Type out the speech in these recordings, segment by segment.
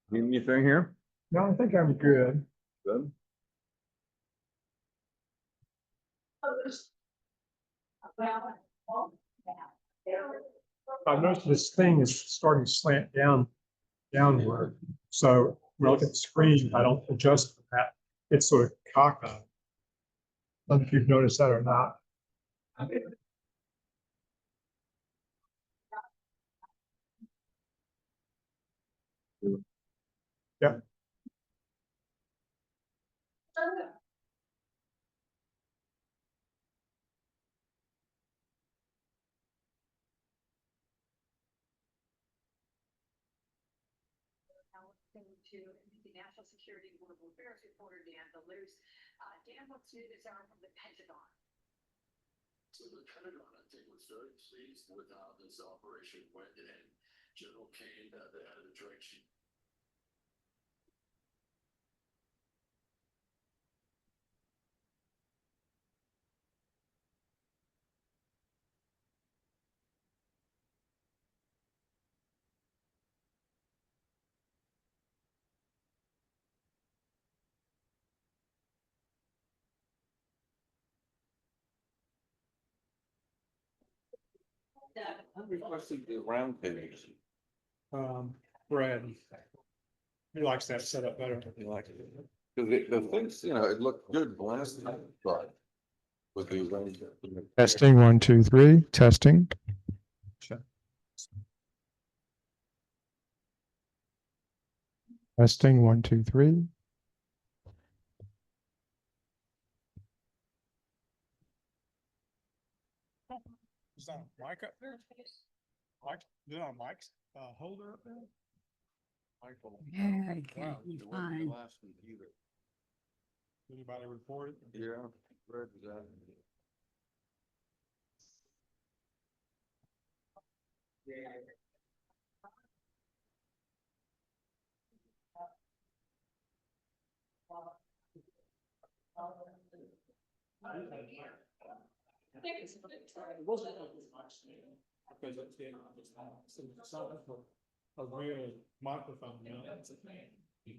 Need anything here? No, I think I'm good. Good. I've noticed this thing is starting to slant downward. So when I look at the screen, I don't adjust for that. It's sort of cocked. I don't know if you've noticed that or not. Yeah. To the National Security and Global Affairs reporter Dan Belouse. Dan, what's new this hour from the Pentagon? So the Pentagon, I think, was very pleased with how this operation went, and General Kane, the head of the Joint Chiefs. I requested the round tables. Brad, he likes that setup better. You like it? Cause the things, it looked good last time, but. With the round. Testing, 1, 2, 3, testing. Testing, 1, 2, 3. Is that a mic up there? Mic, is that a mic holder up there? Michael. Yeah, I can't Wow, be it wasn't the fine. last one either. Anybody report it? Yeah, where is that? It wasn't like this much, because it's been, a real microphone, that's a thing. I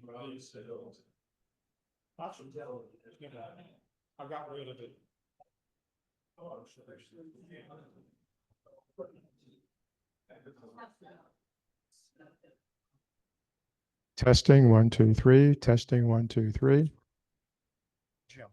should tell you, I got rid of it. Testing, 1, 2, 3, testing, 1, 2, 3. Jim.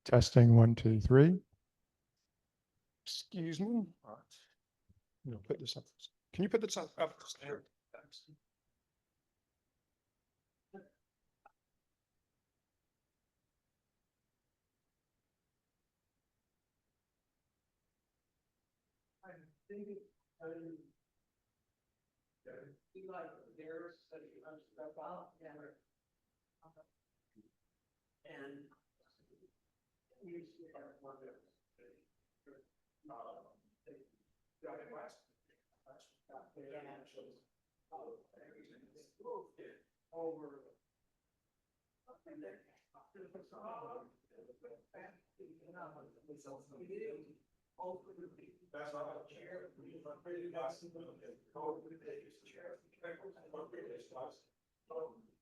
Testing 1, 2, 3. Excuse me. Put this up. Can you put this up? There?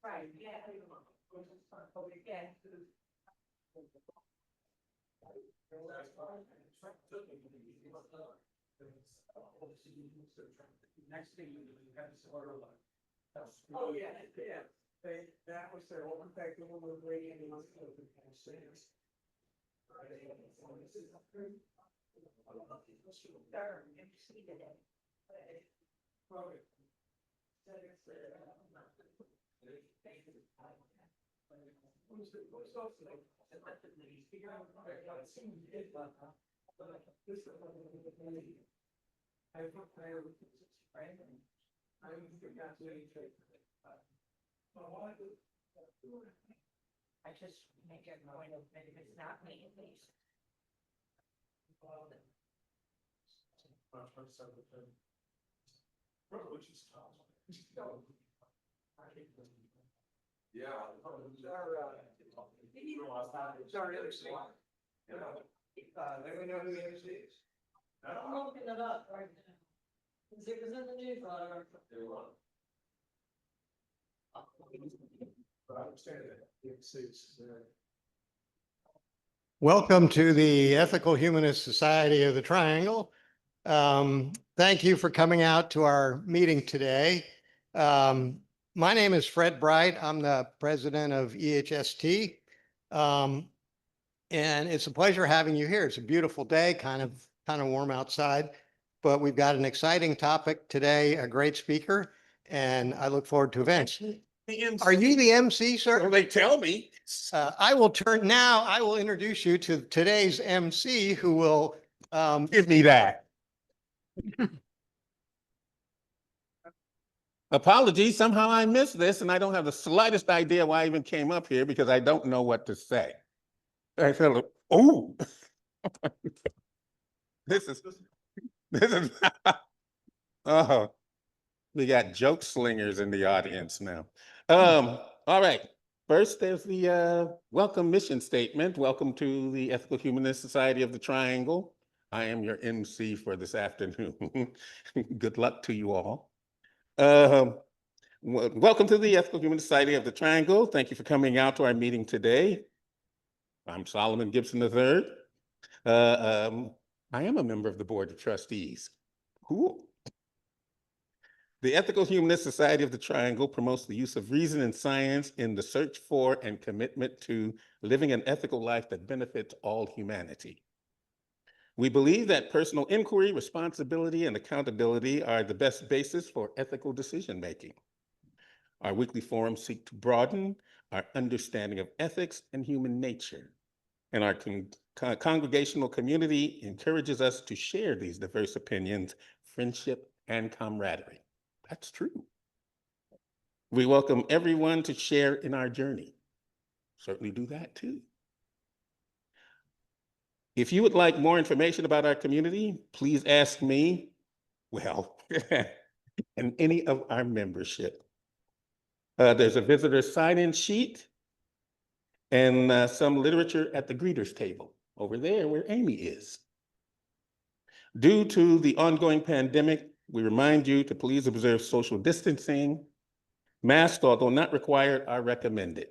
Right, yeah. Oh, yeah, yeah. That was their whole effect of the radio. I just make a point of it, if it's not me, at least. Yeah. Sorry, let me know who the MC is. I'm looking it up right now. Cause it was in the newsletter. Welcome to the Ethical Humanist Society of the Triangle. Thank you for coming out to our meeting today. My name is Fred Bright. I'm the president of EHST. And it's a pleasure having you here. It's a beautiful day, kind of warm outside, but we've got an exciting topic today, a great speaker, and I look forward to events. Are you the MC, sir? Well, they tell me. I will introduce you to today's MC who will Give me that. Apologies, somehow I missed this and I don't have the slightest idea why I even came up here because I don't know what to say. I feel, oh. This is, oh, we got joke slingers in the audience now. All right. First, there's the welcome mission statement. Welcome to the Ethical Humanist Society of the Triangle. I am your MC for this afternoon. Good luck to you all. Welcome to the Ethical Humanist Society of the Triangle. Thank you for coming out to our meeting today. I'm Solomon Gibson III. I am a member of the Board of Trustees. Cool. The Ethical Humanist Society of the Triangle promotes the use of reason and science in the search for and commitment to living an ethical life that benefits all humanity. We believe that personal inquiry, responsibility, and accountability are the best basis for ethical decision-making. Our weekly forums seek to broaden our understanding of ethics and human nature, and our congregational community encourages us to share these diverse opinions, friendship, and camaraderie. That's true. We welcome everyone to share in our journey. Certainly do that too. If you would like more information about our community, please ask me, well, and any of our membership. There's a visitor sign-in sheet and some literature at the greeters table over there where Amy is. Due to the ongoing pandemic, we remind you to please observe social distancing. Masks, although not required, are recommended.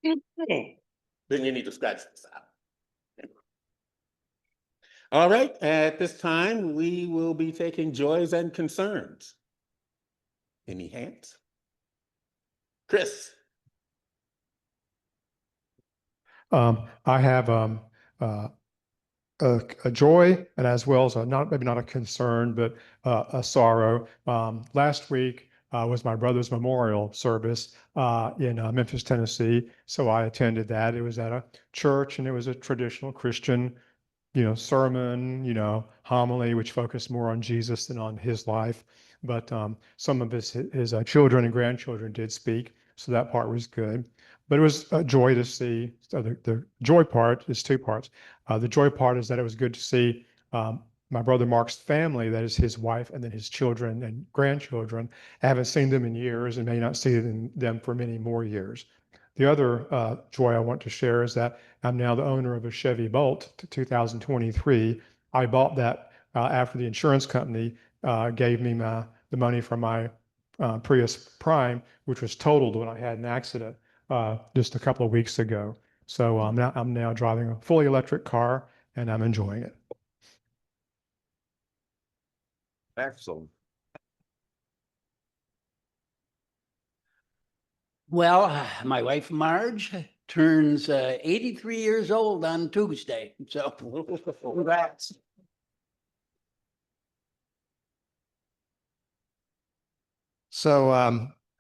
Then you need to scratch this out. All right, at this time, we will be taking joys and concerns. Any hands? Chris? I have uh, a joy and as well as a not maybe not a concern, but a sorrow. Last week was my brother's memorial service in Memphis, Tennessee. So I attended that. It was at a church and it was a traditional Christian sermon, homily, which focused more on Jesus than on his life. But some of his children and grandchildren did speak, so that part was good. But it was a joy to see. So the joy part is two parts. The joy part is that it was good to see my brother Mark's family, that is his wife and then his children and grandchildren. I haven't seen them in years and may not see them for many more years. The other joy I want to share is that I'm now the owner of a Chevy Bolt 2023. I bought that after the insurance company gave me the money from my Prius Prime, which was totaled when I had an accident just a couple of weeks ago. So I'm now driving a fully electric car and I'm enjoying it. Excellent. Well, my wife Marge turns 83 years old on Tuesday, so congrats. So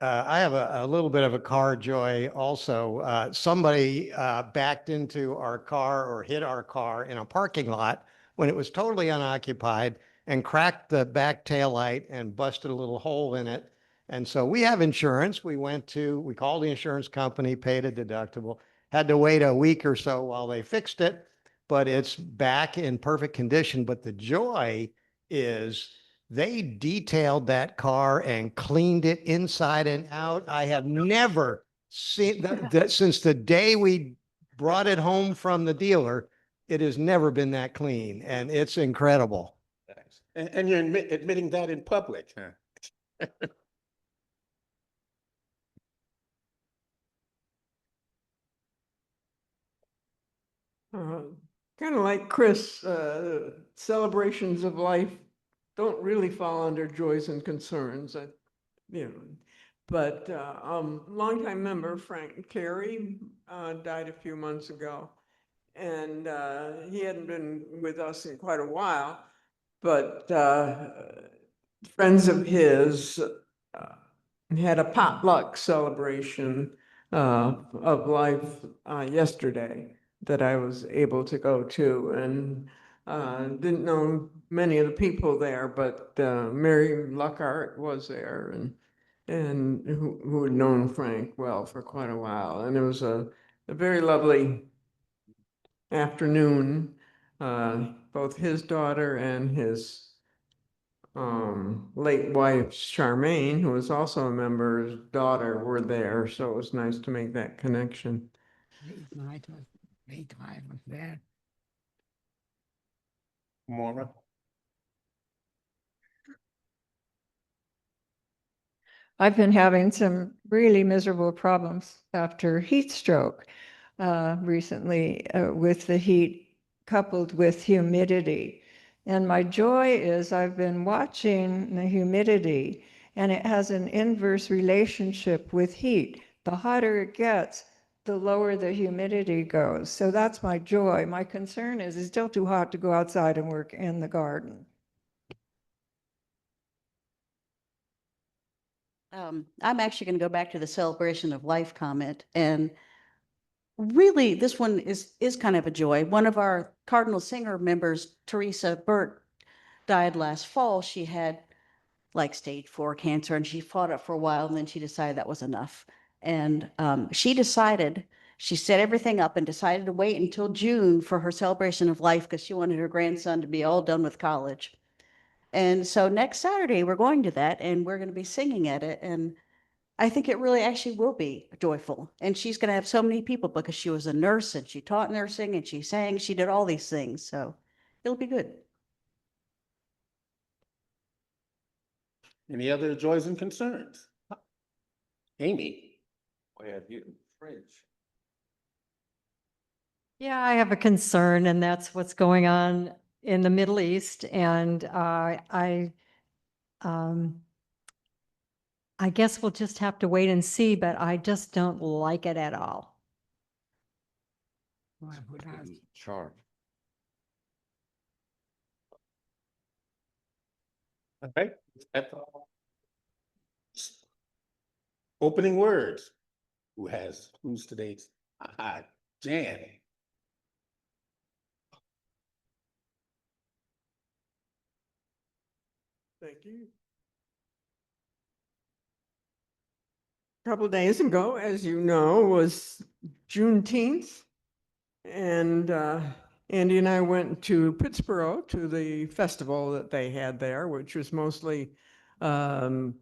I have a little bit of a car joy also. Somebody backed into our car or hit our car in a parking lot when it was totally unoccupied and cracked the back tail light and busted a little hole in it. And so we have insurance. We called the insurance company, paid a deductible, had to wait a week or so while they fixed it, but it's back in perfect condition. But the joy is they detailed that car and cleaned it inside and out. I have never seen that since the day we brought it home from the dealer. It has never been that clean, and it's incredible. And you're admitting that in public, huh? Kind of like Chris, celebrations of life don't really fall under joys and concerns, you know. But longtime member Frank Carey died a few months ago, and he hadn't been with us in quite a while. But friends of his had a potluck celebration of life yesterday that I was able to go to, and didn't know many of the people there, but Mary Luckhart was there, and who had known Frank well for quite a while, and it was a very lovely afternoon. Both his daughter and his late wife Charmaine, who was also a member's daughter, were there, so it was nice to make that connection. Maura? I've been having some really miserable problems after heat stroke recently with the heat coupled with humidity. And my joy is I've been watching the humidity, and it has an inverse relationship with heat. The hotter it gets, the lower the humidity goes. So that's my joy. My concern is it's still too hot to go outside and work in the garden. I'm actually going to go back to the celebration of life comment. And really, this one is kind of a joy. One of our Cardinal Singer members, Teresa Burt, died last fall. She had like stage 4 cancer, and she fought it for a while, and then she decided that was enough. And she set everything up and decided to wait until June for her celebration of life because she wanted her grandson to be all done with college. And so next Saturday, we're going to that, and we're going to be singing at it. And I think it really actually will be joyful. And she's going to have so many people because she was a nurse and she taught nursing and she sang, she did all these things. So it'll be good. Any other joys and concerns? Amy? I had you fridge. Yeah, I have a concern, and that's what's going on in the Middle East, and I guess we'll just have to wait and see, but I just don't like it at all. Charm. All right. That's all. Opening words. Who's today's? Jan. Thank you. A couple of days ago, as you know, was Juneteenth. And Andy and I went to Pittsburgh to the festival that they had there, which was mostly either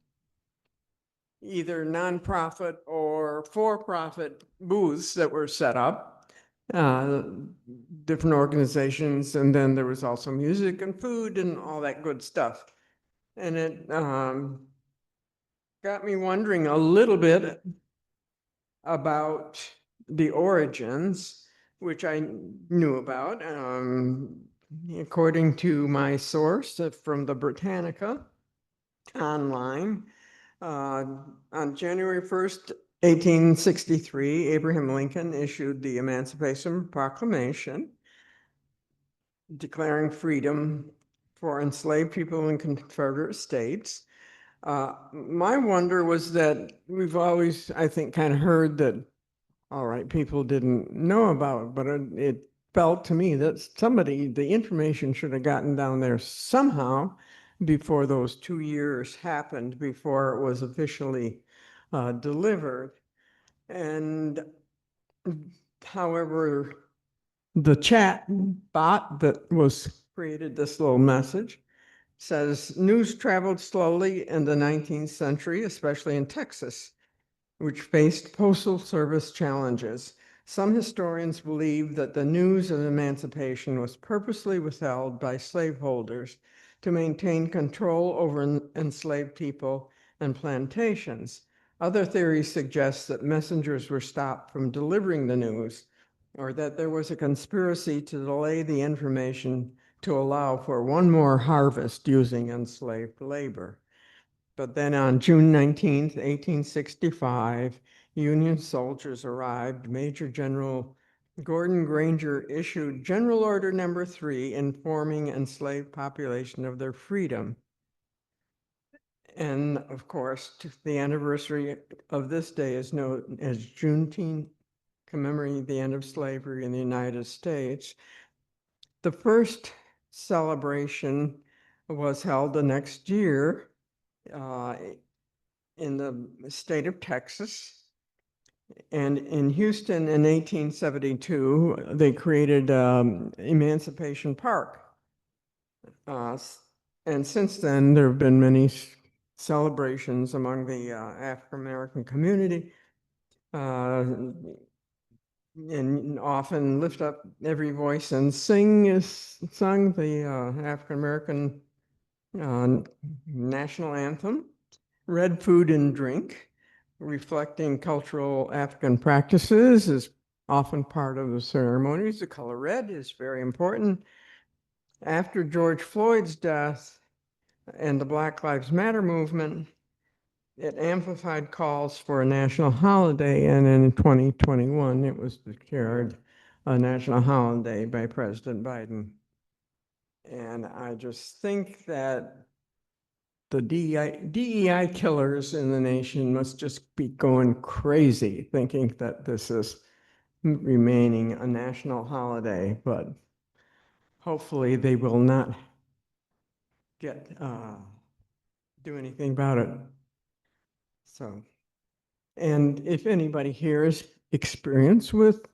nonprofit or for-profit booths that were set up, different organizations, and then there was also music and food and all that good stuff. And it got me wondering a little bit about the origins, which I knew about. According to my source from the Britannica online, on January 1st, 1863, Abraham Lincoln issued the Emancipation Proclamation declaring freedom for enslaved people in Confederate states. My wonder was that we've always, I think, kind of heard that, all right, people didn't know about it, but it felt to me that the information should have gotten down there somehow before those 2 years happened, before it was officially delivered. And however, the chat bot that was created this little message says news traveled slowly in the 19th century, especially in Texas, which faced postal service challenges. Some historians believe that the news of emancipation was purposely withheld by slaveholders to maintain control over enslaved people and plantations. Other theories suggest that messengers were stopped from delivering the news, or that there was a conspiracy to delay the information to allow for one more harvest using enslaved labor. But then on June 19th, 1865, Union soldiers arrived. Major General Gordon Granger issued General Order Number 3, informing enslaved population of their freedom. And of course, the anniversary of this day is known as Juneteenth, commemorating the end of slavery in the United States. The first celebration was held the next year in the state of Texas. And in Houston in 1872, they created Emancipation Park. And since then, there have been many celebrations among the African-American community, and often lift up every voice and sung the African-American national anthem, read food and drink, reflecting cultural African practices is often part of the ceremonies. The color red is very important. After George Floyd's death and the Black Lives Matter movement, it amplified calls for a national holiday, and in 2021, it was declared a national holiday by President Biden. And I just think that the DEI killers in the nation must just be going crazy thinking that this is remaining a national holiday, but hopefully they will not do anything about it. So, and if anybody here has experience with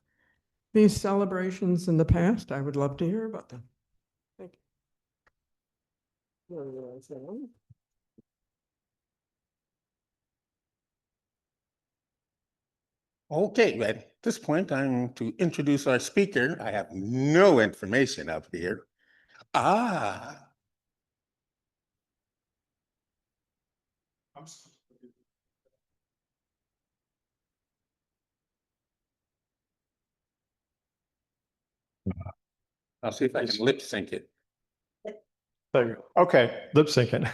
these celebrations in the past, I would love to hear about them. Thank you. Okay, at this point, I'm to introduce our speaker. I have no information up here. I'll see if I can lip sync it. There you go. Okay, lip syncing.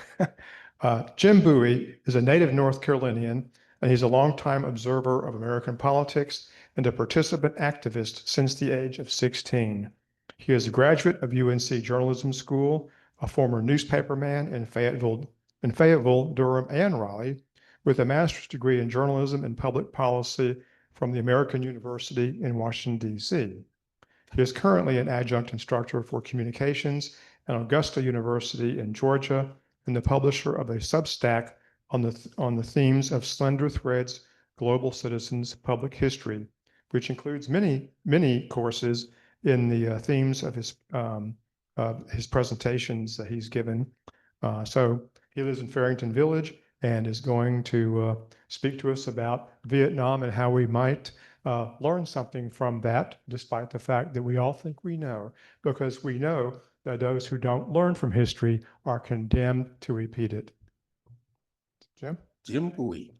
Jim Bowie is a native North Carolinian, and he's a longtime observer of American politics and a participant activist since the age of 16. He is a graduate of UNC Journalism School, a former newspaperman in Fayetteville, Durham, and Raleigh, with a master's degree in journalism and public policy from the American University in Washington, D.C. He is currently an adjunct instructor for communications at Augusta University in Georgia and the publisher of a Substack on the themes of Slender Threads, Global Citizens Public History, which includes many courses in the themes of his presentations that he's given. So he lives in Farrington Village and is going to speak to us about Vietnam and how we might learn something from that, despite the fact that we all think we know, because we know that those who don't learn from history are condemned to repeat it. Jim? Jim Bowie.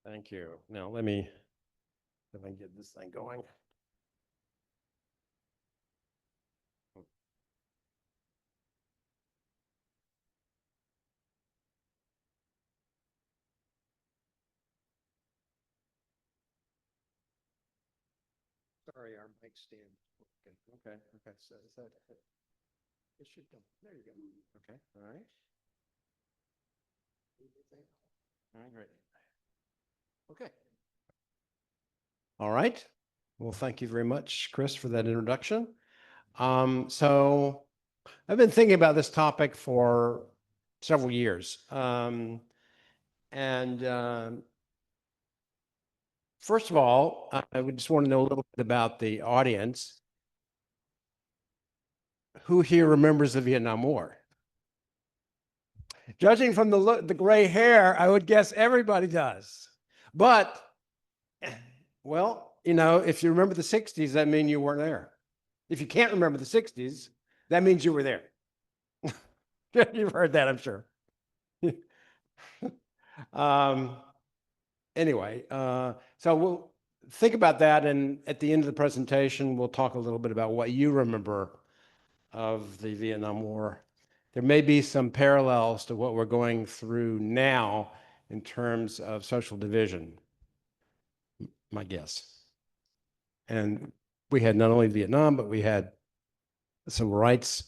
Thank you. Now let me get this thing going. Sorry, our mic stand. Okay. So is that it should go. There you go. Okay. All right. All right, great. Okay. All right. Well, thank you very much, Chris, for that introduction. So I've been thinking about this topic for several years. First of all, I would just want to know a little bit about the audience. Who here remembers the Vietnam War? Judging from the gray hair, I would guess everybody does. But, well, you know, if you remember the 60s, that means you weren't there. If you can't remember the 60s, that means you were there. You've heard that, I'm sure. Anyway, so we'll think about that, and at the end of the presentation, we'll talk a little bit about what you remember of the Vietnam War. There may be some parallels to what we're going through now in terms of social division, my guess. And we had not only Vietnam, but we had civil rights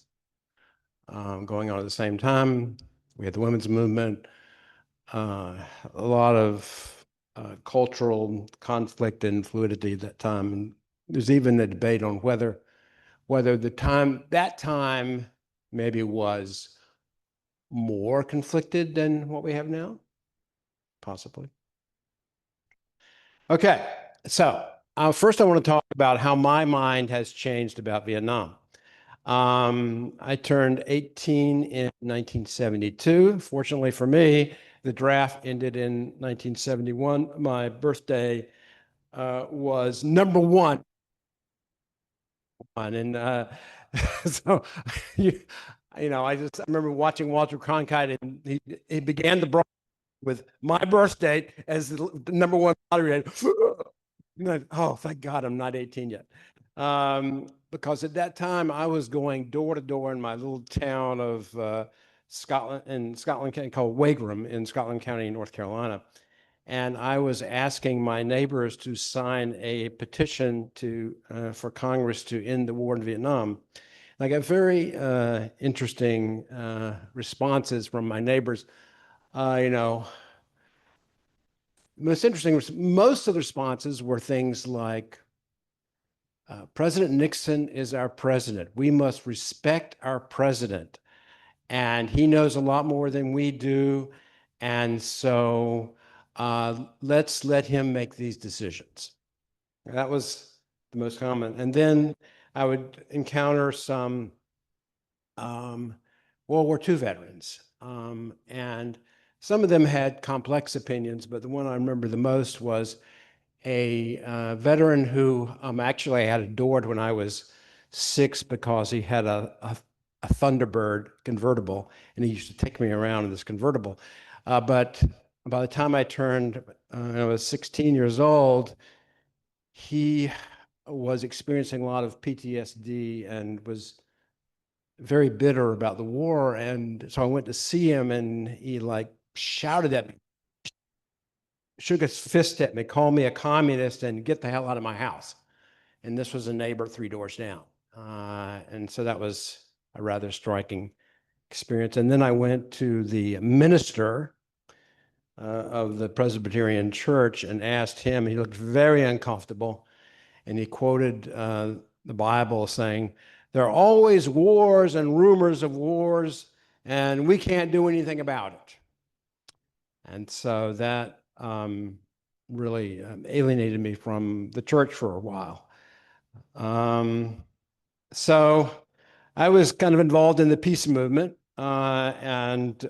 going on at the same time. We had the women's movement, a lot of cultural conflict and fluidity at that time. And there's even a debate on whether that time maybe was more conflicted than what we have now, possibly. Okay, so first I want to talk about how my mind has changed about Vietnam. I turned 18 in 1972. Fortunately for me, the draft ended in 1971. My birthday was number one. And so, you know, I remember watching Walter Cronkite, and he began the broadcast with my birthday as the number one lottery. Oh, thank God I'm not 18 yet. Because at that time I was going door to door in my little town of Scotland County called Wagram in Scotland County, North Carolina. And I was asking my neighbors to sign a petition for Congress to end the war in Vietnam. I got very interesting responses from my neighbors. You know, most of the responses were things like, President Nixon is our president. We must respect our president. And he knows a lot more than we do. And so let's let him make these decisions. That was the most common. And then I would encounter some World War II veterans. And some of them had complex opinions, but the one I remember the most was a veteran who actually I had adored when I was 6 because he had a Thunderbird convertible, and he used to take me around in this convertible. But by the time I was 16 years old, he was experiencing a lot of PTSD and was very bitter about the war. And so I went to see him, and he like shouted at me, shook his fist at me, called me a communist, and get the hell out of my house. And this was a neighbor 3 doors down. And so that was a rather striking experience. And then I went to the minister of the Presbyterian Church and asked him. He looked very uncomfortable, and he quoted the Bible saying, "There are always wars and rumors of wars, and we can't do anything about it." And so that really alienated me from the church for a while. So I was kind of involved in the peace movement, and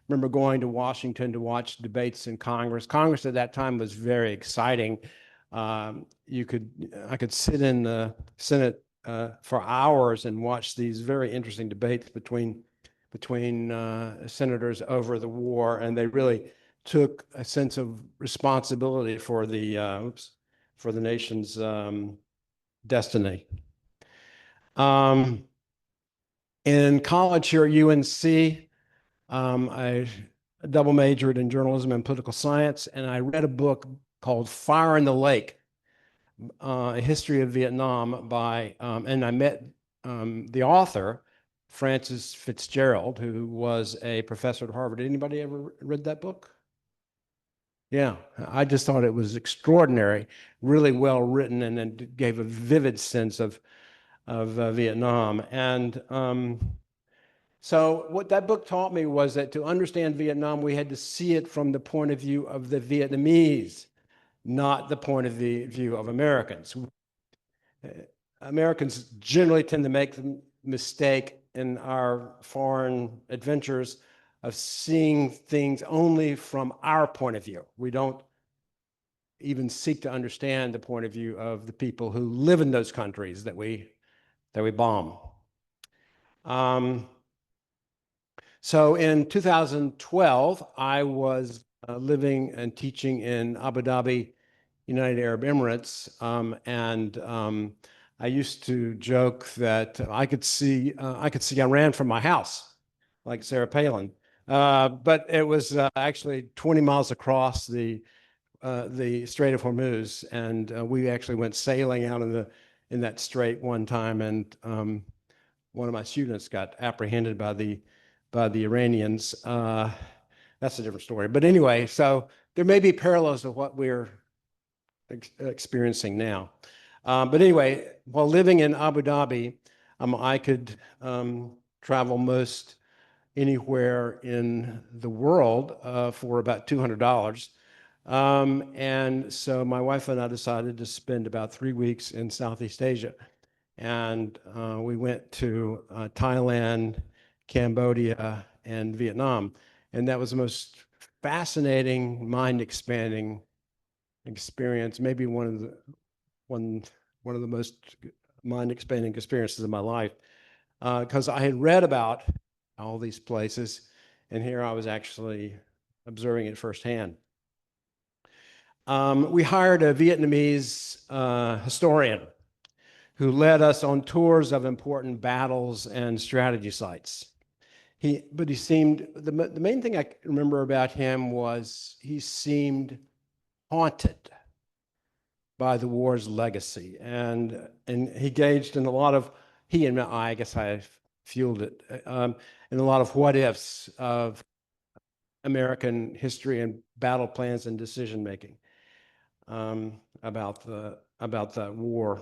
remember going to Washington to watch debates in Congress. Congress at that time was very exciting. I could sit in the Senate for hours and watch these very interesting debates between senators over the war, and they really took a sense of responsibility for the nation's destiny. In college here at UNC, I double majored in journalism and political science, and I read a book called Fire in the Lake, A History of Vietnam and I met the author, Francis Fitzgerald, who was a professor at Harvard. Anybody ever read that book? Yeah, I just thought it was extraordinary, really well written, and it gave a vivid sense of Vietnam. And so what that book taught me was that to understand Vietnam, we had to see it from the point of view of the Vietnamese, not the point of view of Americans. Americans generally tend to make the mistake in our foreign adventures of seeing things only from our point of view. We don't even seek to understand the point of view of the people who live in those countries that we bomb. So in 2012, I was living and teaching in Abu Dhabi, United Arab Emirates, and I used to joke that I could see Iran from my house, like Sarah Palin, but it was actually 20 miles across the Strait of Hormuz, and we actually went sailing out in that strait one time, and one of my students got apprehended by the Iranians. That's a different story. But anyway, so there may be parallels to what we're experiencing now. But anyway, while living in Abu Dhabi, I could travel most anywhere in the world for about $200. And so my wife and I decided to spend about 3 weeks in Southeast Asia. And we went to Thailand, Cambodia, and Vietnam. And that was the most fascinating, mind-expanding experience, maybe one of the most mind-expanding experiences of my life, because I had read about all these places, and here I was actually observing it firsthand. We hired a Vietnamese historian who led us on tours of important battles and strategy sites. But he seemed, the main thing I remember about him was he seemed haunted by the war's legacy. And he engaged in a lot of, I guess I fueled it, in a lot of what ifs of American history and battle plans and decision making about the war.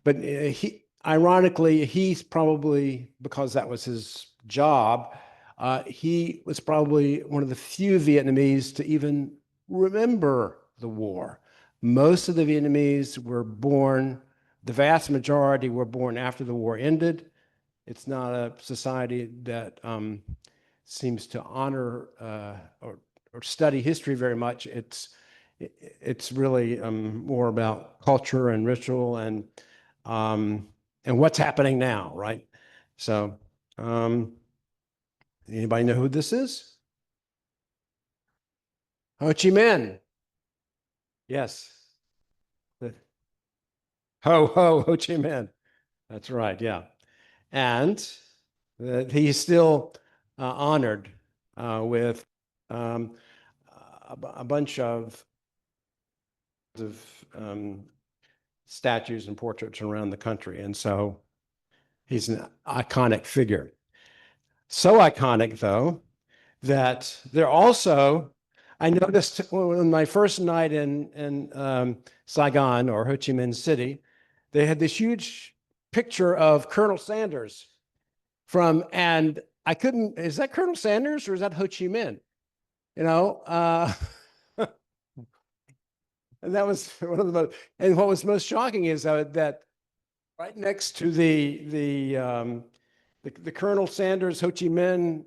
But ironically, he's probably, because that was his job, he was probably one of the few Vietnamese to even remember the war. Most of the Vietnamese were born, the vast majority were born after the war ended. It's not a society that seems to honor or study history very much. It's really more about culture and ritual and what's happening now, right? So, anybody know who this is? Ho Chi Minh. Yes. Ho, ho, Ho Chi Minh. That's right, yeah. And he's still honored with a bunch of statues and portraits around the country. And so he's an iconic figure. So iconic, though, that they're also, I noticed on my first night in Saigon or Ho Chi Minh City, they had this huge picture of Colonel Sanders and I couldn't, is that Colonel Sanders or is that Ho Chi Minh? You know, and that was one of the most, and what was most shocking is that right next to the Colonel Sanders Ho Chi Minh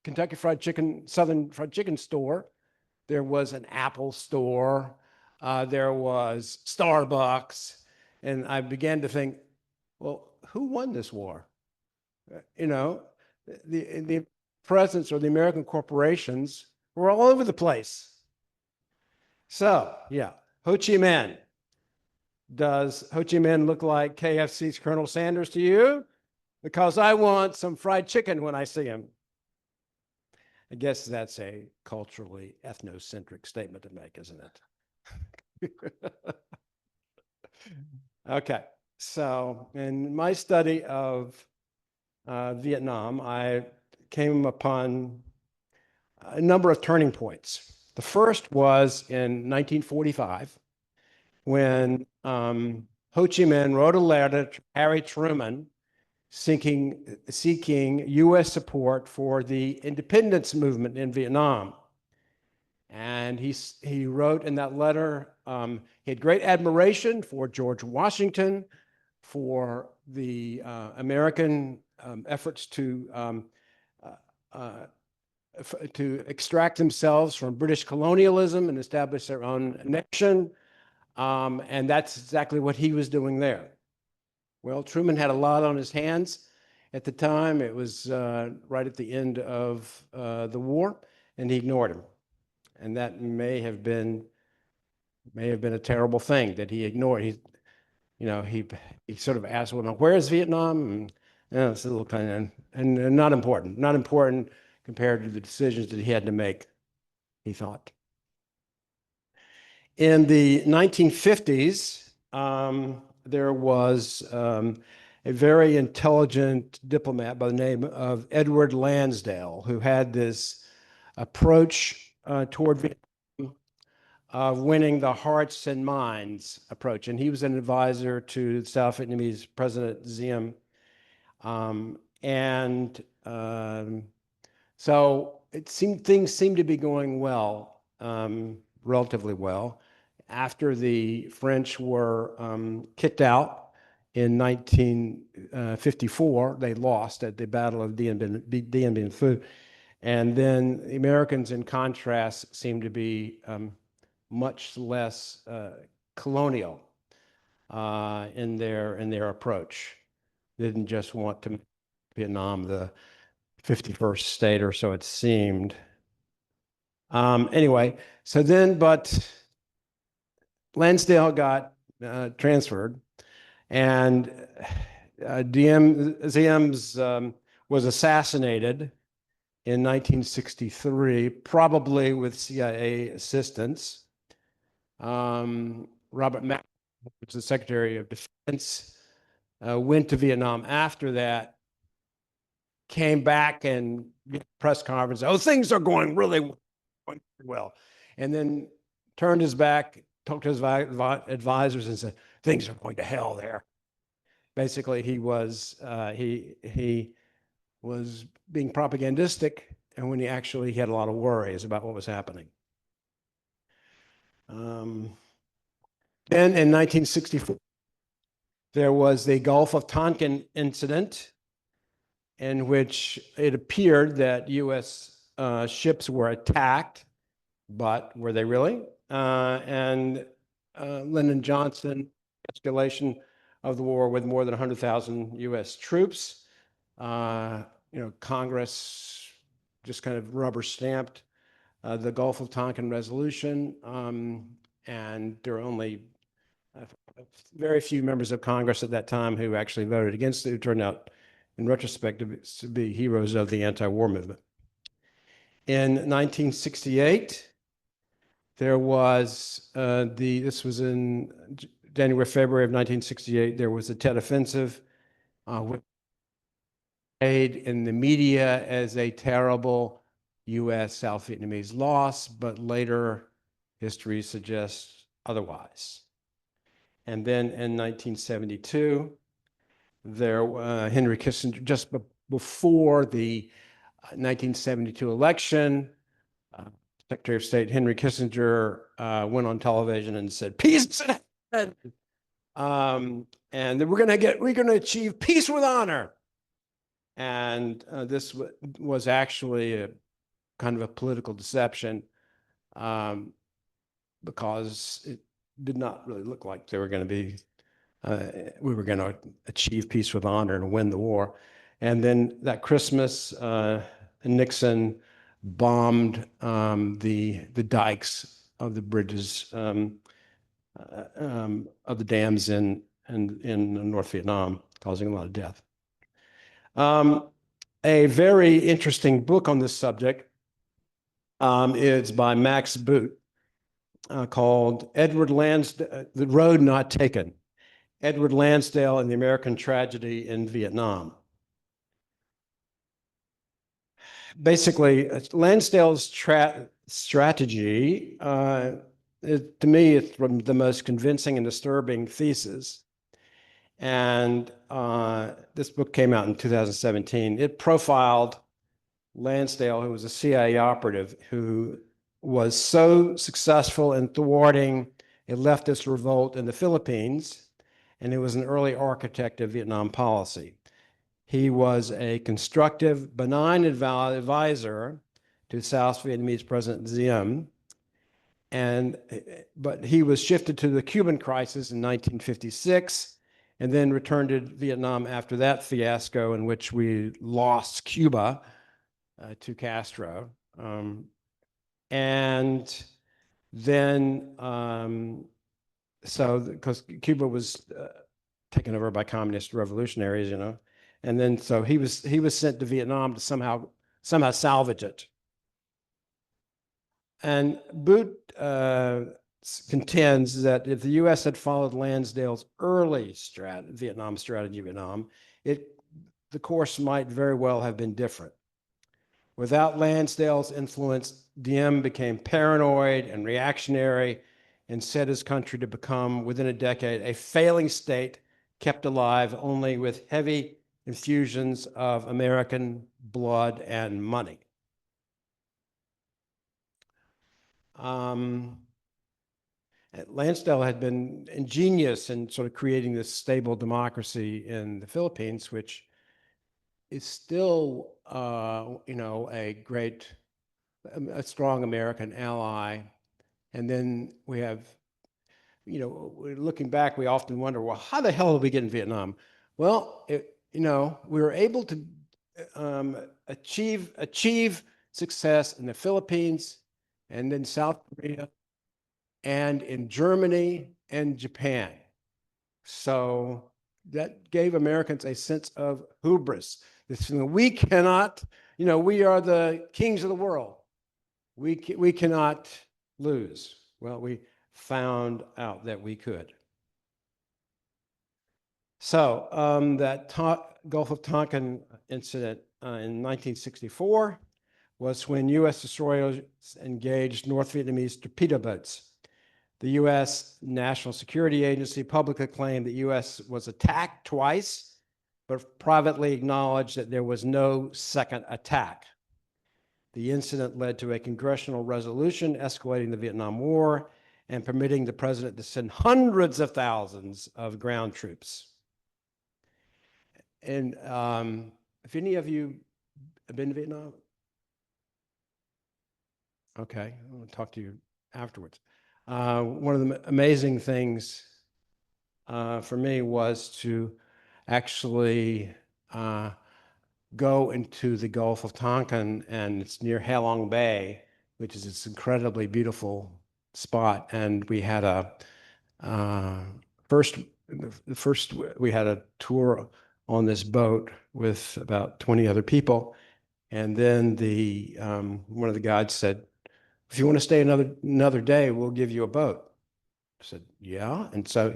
Kentucky Fried Chicken, Southern Fried Chicken store, there was an Apple store, there was Starbucks, and I began to think, well, who won this war? You know, the presidents or the American corporations were all over the place. So, yeah, Ho Chi Minh. Does Ho Chi Minh look like KFC's Colonel Sanders to you? Because I want some fried chicken when I see him. I guess that's a culturally ethnocentric statement to make, isn't it? Okay, so in my study of Vietnam, I came upon a number of turning points. The first was in 1945 when Ho Chi Minh wrote a letter to Harry Truman seeking U.S. support for the independence movement in Vietnam. And he wrote in that letter, he had great admiration for George Washington, for the American efforts to extract themselves from British colonialism and establish their own nation. And that's exactly what he was doing there. Well, Truman had a lot on his hands at the time. It was right at the end of the war, and he ignored him. And that may have been a terrible thing that he ignored. He sort of asked, well, now, where is Vietnam? And it's a little kind of, and not important compared to the decisions that he had to make, he thought. In the 1950s, there was a very intelligent diplomat by the name of Edward Lansdale, who had this approach toward Vietnam of winning the hearts and minds approach. And he was an advisor to South Vietnamese President Diem. So things seemed to be going well, relatively well. After the French were kicked out in 1954, they lost at the Battle of Dien Bien Phu. And then the Americans, in contrast, seemed to be much less colonial in their approach. They didn't just want to make Vietnam the 51st state, or so it seemed. Anyway, but Lansdale got transferred, and Diem's was assassinated in 1963, probably with CIA assistance. Robert Mack, which is the Secretary of Defense, went to Vietnam after that, came back and did a press conference. Oh, things are going really well. And then turned his back, talked to his advisors and said, things are going to hell there. Basically, he was being propagandistic, and when he had a lot of worries about what was happening. Then in 1964, there was the Gulf of Tonkin incident, in which it appeared that U.S. Ships were attacked, but were they really? And Lyndon Johnson, escalation of the war with more than 100,000 U.S. troops. Congress just kind of rubber stamped the Gulf of Tonkin resolution, and there are only very few members of Congress at that time who actually voted against it, who turned out, in retrospect, to be heroes of the anti-war movement. In 1968, there was this was in January, February of 1968, there was the Tet Offensive, made in the media as a terrible U.S. South Vietnamese loss, but later history suggests otherwise. And then in 1972, Henry Kissinger, just before the 1972 election, Secretary of State Henry Kissinger went on television and said, "Peace," and then we're going to achieve peace with honor. And this was actually a kind of a political deception, because it did not really look like they were going to be, we were going to achieve peace with honor and win the war. And then that Christmas, Nixon bombed the dikes of the bridges of the dams in North Vietnam, causing a lot of death. A very interesting book on this subject is by Max Boot, called Edward Lansdale, The Road Not Taken, Edward Lansdale and the American Tragedy in Vietnam. Basically, Lansdale's strategy, to me, it's from the most convincing and disturbing thesis. And this book came out in 2017. It profiled Lansdale, who was a CIA operative who was so successful in thwarting a leftist revolt in the Philippines, and he was an early architect of Vietnam policy. He was a constructive, benign advisor to South Vietnamese President Diem, but he was shifted to the Cuban crisis in 1956, and then returned to Vietnam after that fiasco in which we lost Cuba to Castro. And then, because Cuba was taken over by communist revolutionaries, and then so he was sent to Vietnam to somehow salvage it. And Boot contends that if the U.S. had followed Lansdale's early Vietnam strategy, the course might very well have been different. Without Lansdale's influence, Diem became paranoid and reactionary and set his country to become, within a decade, a failing state kept alive only with heavy infusions of American blood and money. Lansdale had been ingenious in sort of creating this stable democracy in the Philippines, which is still, a strong American ally. And then we have, looking back, we often wonder, well, how the hell did we get in Vietnam? Well, we were able to achieve success in the Philippines and in South Korea and in Germany and Japan. So that gave Americans a sense of hubris. We cannot, we are the kings of the world. We cannot lose. Well, we found out that we could. So that Gulf of Tonkin incident in 1964 was when U.S. destroyers engaged North Vietnamese torpedo boats. The U.S. National Security Agency publicly claimed the U.S. was attacked twice, but privately acknowledged that there was no second attack. The incident led to a congressional resolution escalating the Vietnam War and permitting the president to send hundreds of thousands of ground troops. And if any of you have been to Vietnam, okay, I'll talk to you afterwards. One of the amazing things for me was to actually go into the Gulf of Tonkin, and it's near Ha Long Bay, which is this incredibly beautiful spot. And we had first, we had a tour on this boat with about 20 other people. And then one of the guides said, if you want to stay another day, we'll give you a boat. I said, yeah. And so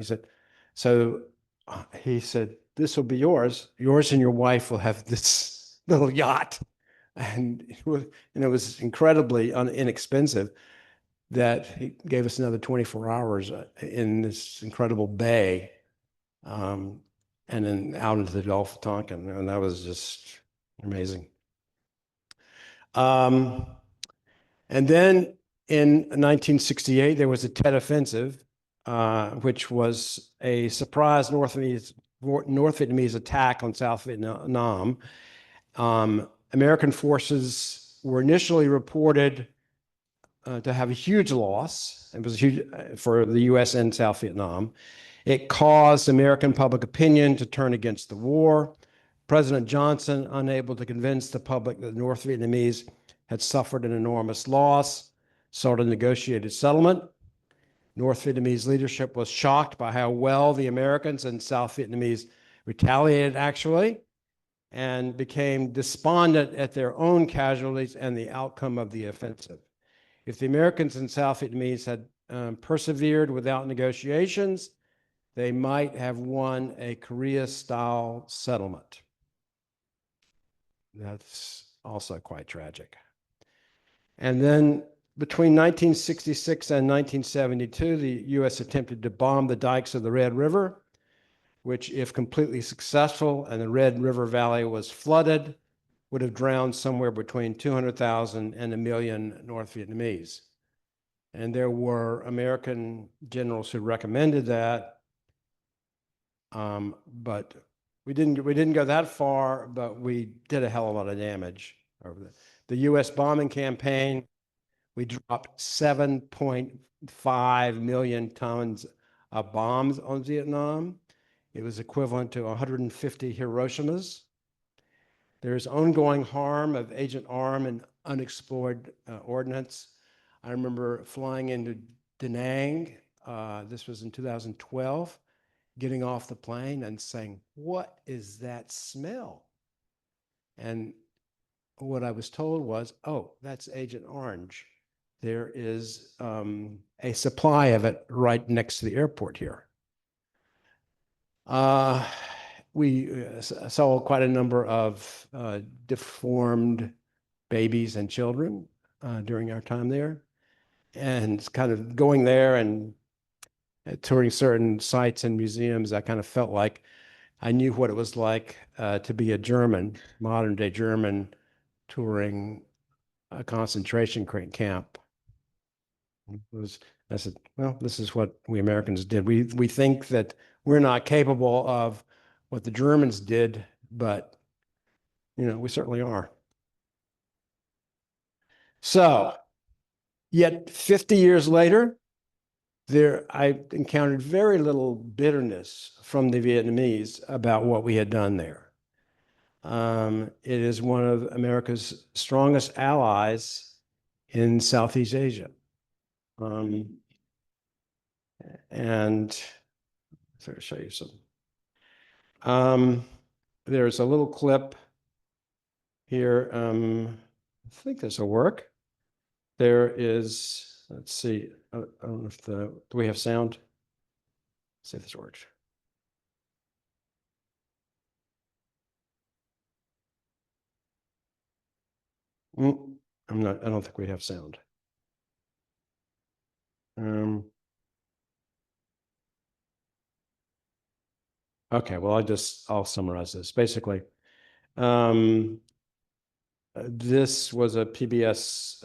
he said, this will be yours. Yours and your wife will have this little yacht. And it was incredibly inexpensive that he gave us another 24 hours in this incredible bay, and then out into the Gulf of Tonkin. And that was just amazing. And then in 1968, there was the Tet Offensive, which was a surprise North Vietnamese attack on South Vietnam. American forces were initially reported to have a huge loss. It was huge for the U.S. and South Vietnam. It caused American public opinion to turn against the war. President Johnson, unable to convince the public that the North Vietnamese had suffered an enormous loss, sought a negotiated settlement. North Vietnamese leadership was shocked by how well the Americans and South Vietnamese retaliated, actually, and became despondent at their own casualties and the outcome of the offensive. If the Americans and South Vietnamese had persevered without negotiations, they might have won a Korea-style settlement. That's also quite tragic. And then between 1966 and 1972, the U.S. attempted to bomb the dikes of the Red River, which, if completely successful and the Red River Valley was flooded, would have drowned somewhere between 200,000 and 1 million North Vietnamese. And there were American generals who recommended that, but we didn't go that far, but we did a hell of a lot of damage over that. The U.S. bombing campaign, we dropped 7.5 million tons of bombs on Vietnam. It was equivalent to 150 Hiroshimas. There's ongoing harm of Agent Orange and unexplored ordnance. I remember flying into Da Nang, this was in 2012, getting off the plane and saying, what is that smell? And what I was told was, oh, that's Agent Orange. There is a supply of it right next to the airport here. We saw quite a number of deformed babies and children during our time there. And kind of going there and touring certain sites and museums, I kind of felt like I knew what it was like to be a German, modern day German, touring a concentration camp. I said, well, this is what we Americans did. We think that we're not capable of what the Germans did, but we certainly are. So, yet 50 years later, I encountered very little bitterness from the Vietnamese about what we had done there. It is one of America's strongest allies in Southeast Asia. And I'll show you some. There's a little clip here. I think this will work. There is, let's see, I don't know if do we have sound? Let's see if this works. I don't think we have sound. Okay, well, I'll summarize this. Basically, this was a PBS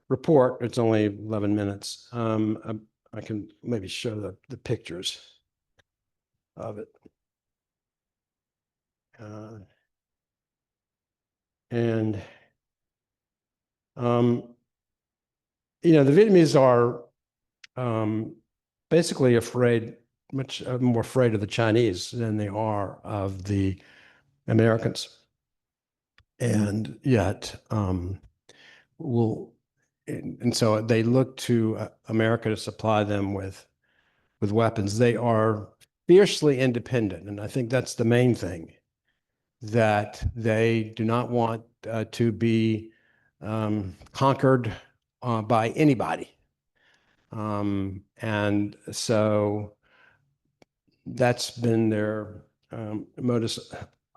report. It's only 11 minutes. I can maybe show the pictures of it. The Vietnamese are basically much more afraid of the Chinese than they are of the Americans. And yet, and so they look to America to supply them with with weapons. They are fiercely independent. And I think that's the main thing, that they do not want to be conquered by anybody. And so that's been their modus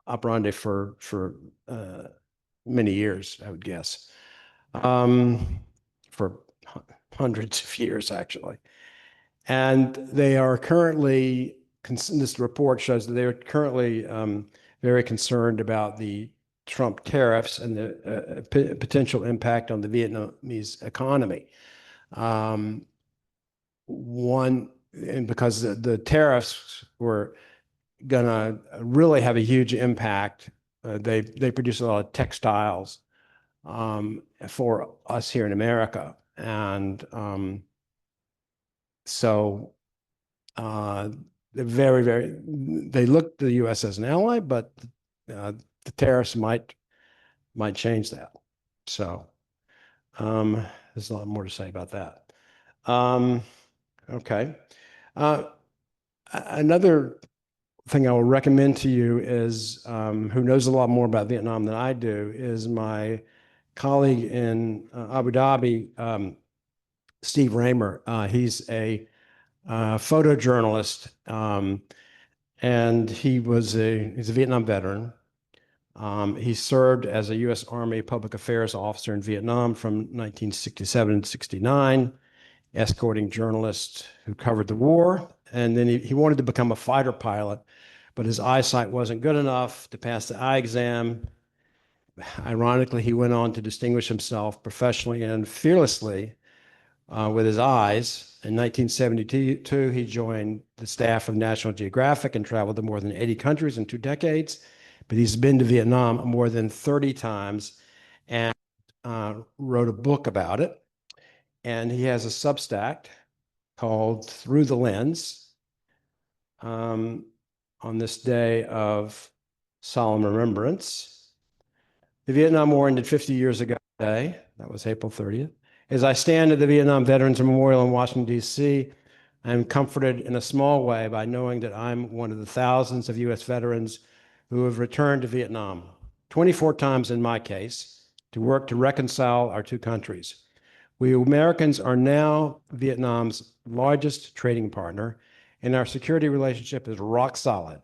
operandi for many years, I would guess, for hundreds of years, actually. And they are currently, this report shows that they are currently very concerned about the Trump tariffs and the potential impact on the Vietnamese economy. And because the tariffs were going to really have a huge impact. They produce a lot of textiles for us here in America. And so they're they look to the U.S. as an ally, but the tariffs might change that. So there's a lot more to say about that. Okay. Another thing I will recommend to you is, who knows a lot more about Vietnam than I do, is my colleague in Abu Dhabi, Steve Raymer. He's a photojournalist, and he's a Vietnam veteran. He served as a U.S. Army Public Affairs officer in Vietnam from 1967 to 69, escorting journalists who covered the war. And then he wanted to become a fighter pilot, but his eyesight wasn't good enough to pass the eye exam. Ironically, he went on to distinguish himself professionally and fearlessly with his eyes. In 1972, he joined the staff of National Geographic and traveled to more than 80 countries in 2 decades. But he's been to Vietnam more than 30 times and wrote a book about it. And he has a Substack called Through the Lens. On this day of solemn remembrance, the Vietnam War ended 50 years ago today. That was April 30th. As I stand at the Vietnam Veterans Memorial in Washington, D.C., I'm comforted in a small way by knowing that I'm one of the thousands of U.S. veterans who have returned to Vietnam, 24 times in my case, to work to reconcile our two countries. We Americans are now Vietnam's largest trading partner, and our security relationship is rock solid.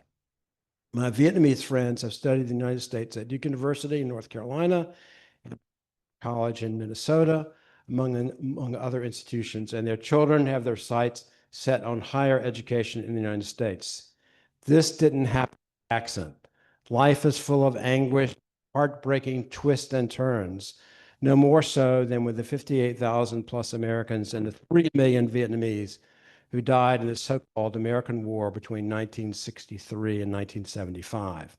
My Vietnamese friends have studied in the United States at Duke University in North Carolina, college in Minnesota, among other institutions, and their children have their sights set on higher education in the United States. This didn't happen by accident. Life is full of anguish, heartbreaking twists and turns, no more so than with the 58,000 plus Americans and the 3 million Vietnamese who died in the so-called American War between 1963 and 1975.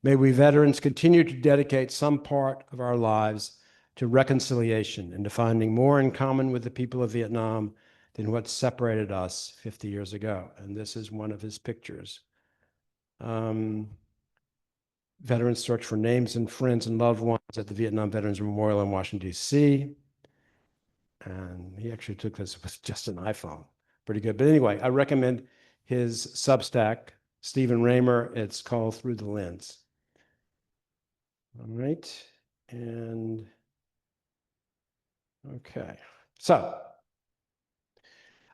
May we veterans continue to dedicate some part of our lives to reconciliation and to finding more in common with the people of Vietnam than what separated us 50 years ago. And this is one of his pictures. Veterans search for names and friends and loved ones at the Vietnam Veterans Memorial in Washington, D.C. And he actually took this with just an iPhone. Pretty good. But anyway, I recommend his Substack, Stephen Raymer. It's called Through the Lens. All right. And okay. So,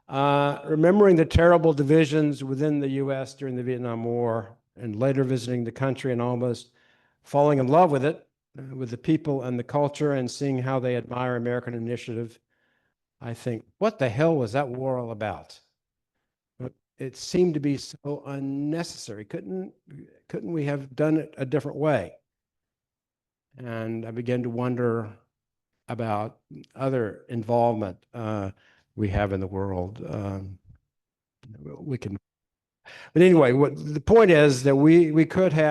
remembering the terrible divisions within the U.S. during the Vietnam War, and later visiting the country and almost falling in love with it, with the people and the culture, and seeing how they admire American initiative, I think, what the hell was that war all about? It seemed to be so unnecessary. Couldn't we have done it a different way? And I began to wonder about other involvement we have in the world. But anyway, the point is that we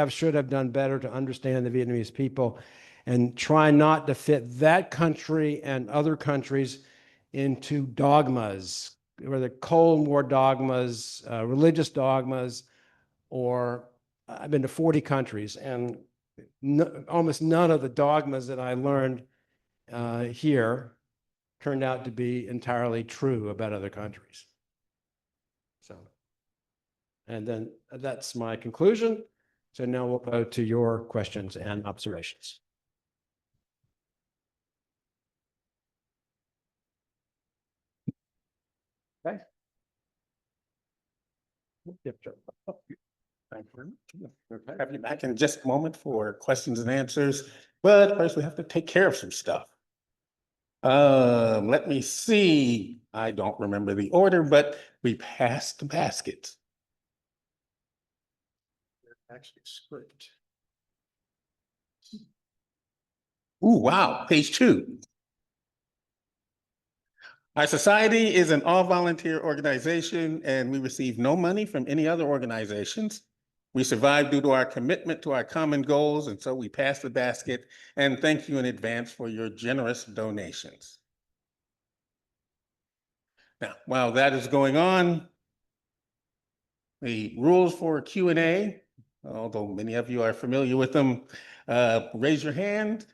should have done better to understand the Vietnamese people and try not to fit that country and other countries into dogmas, whether Cold War dogmas, religious dogmas, or I've been to 40 countries, and almost none of the dogmas that I learned here turned out to be entirely true about other countries. So And then that's my conclusion. So now we'll go to your questions and observations. Okay. Have you back in just a moment for questions and answers, but first we have to take care of some stuff. Let me see. I don't remember the order, but we passed the baskets. Actually, script. Ooh, wow, page 2. Our society is an all-volunteer organization, and we receive no money from any other organizations. We survive due to our commitment to our common goals, and so we pass the basket, and thank you in advance for your generous donations. Now, while that is going on, the rules for Q&A, although many of you are familiar with them, raise your hand,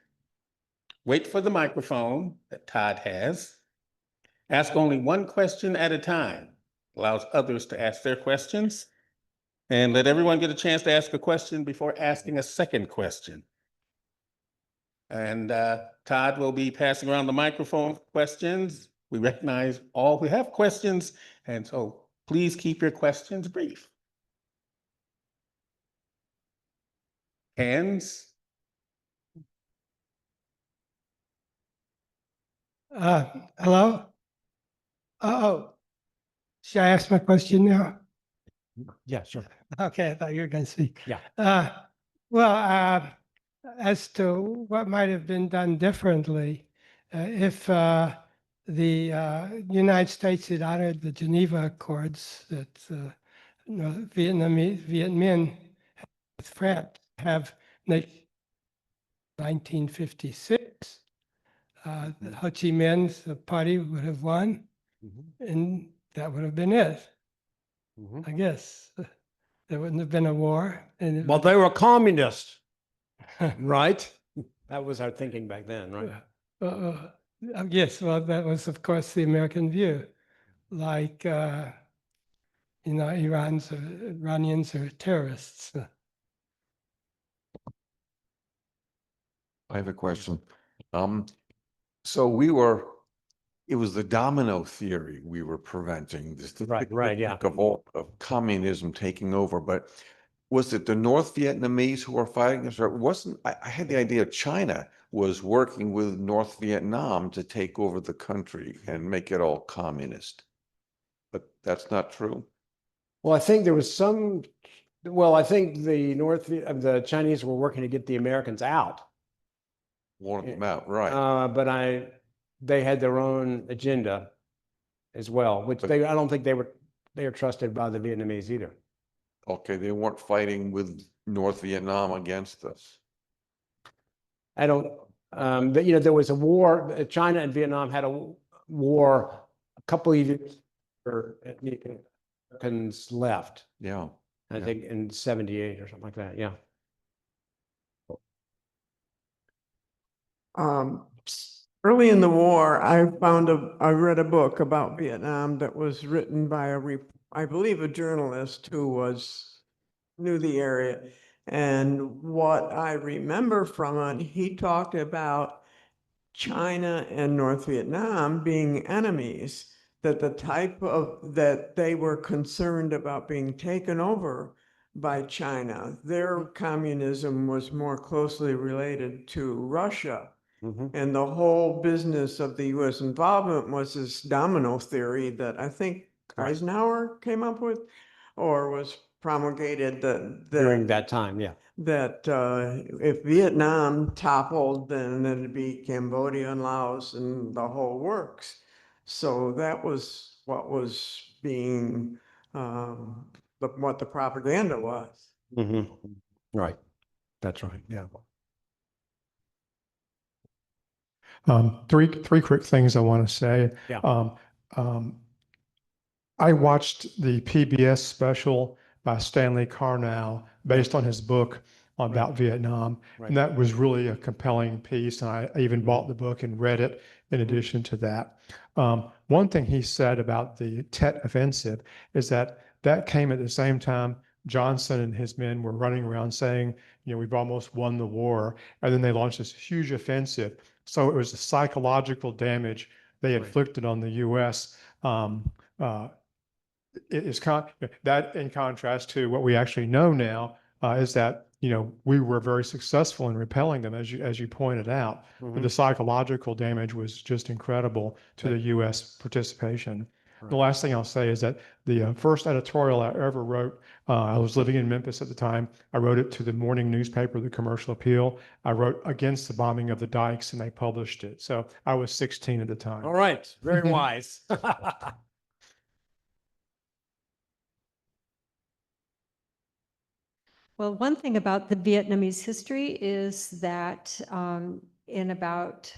wait for the microphone that Todd has, ask only one question at a time, allows others to ask their questions, and let everyone get a chance to ask a question before asking a second question. And Todd will be passing around the microphone for questions. We recognize all who have questions, and so please keep your questions brief. Hands? Hello? Oh, should I ask my question now? Yeah, sure. Okay, I thought you were going to speak. Yeah. As to what might have been done differently, if the United States had honored the Geneva Accords that Viet Minh with France have 1956, Ho Chi Minh's party would have won, and that would have been it. I guess there wouldn't have been a war. And Well, they were communist, right? That was our thinking back then, right? Yes, well, that was, of course, the American view. Like, Iranians are terrorists. I have a question. So it was the domino theory we were preventing, this Right, yeah. of communism taking over, but was it the North Vietnamese who were fighting us, or it wasn't? I had the idea China was working with North Vietnam to take over the country and make it all communist, but that's not true. Well, I think there was I think the Chinese were working to get the Americans out. Warn them out, right? But they had their own agenda as well, which I don't think they were trusted by the Vietnamese either. Okay, they weren't fighting with North Vietnam against us. I don't, but there was a war. China and Vietnam had a war a couple of years after the Americans left. Yeah. I think in 78 or something like that. Yeah. Early in the war, I read a book about Vietnam that was written by I believe a journalist who knew the area. And what I remember from it, he talked about China and North Vietnam being enemies, that that they were concerned about being taken over by China. Their communism was more closely related to Russia. And the whole business of the U.S. involvement was this domino theory that I think Eisenhower came up with, or was promulgated During that time, yeah. That if Vietnam toppled, then it'd be Cambodia and Laos and the whole works. So that was what was being, what the propaganda was. Right. That's right. Yeah. Three quick things I want to say. Yeah. I watched the PBS special by Stanley Carnell based on his book about Vietnam. And that was really a compelling piece. And I even bought the book and read it in addition to that. One thing he said about the Tet Offensive is that that came at the same time Johnson and his men were running around saying, we've almost won the war. And then they launched this huge offensive. So it was the psychological damage they inflicted on the U.S. It is that in contrast to what we actually know now is that we were very successful in repelling them, as you pointed out. But the psychological damage was just incredible to the U.S. participation. The last thing I'll say is that the first editorial I ever wrote, I was living in Memphis at the time. I wrote it to the morning newspaper, the Commercial Appeal. I wrote against the bombing of the dikes, and they published it. So I was 16 at the time. All right, very wise. Well, one thing about the Vietnamese history is that in about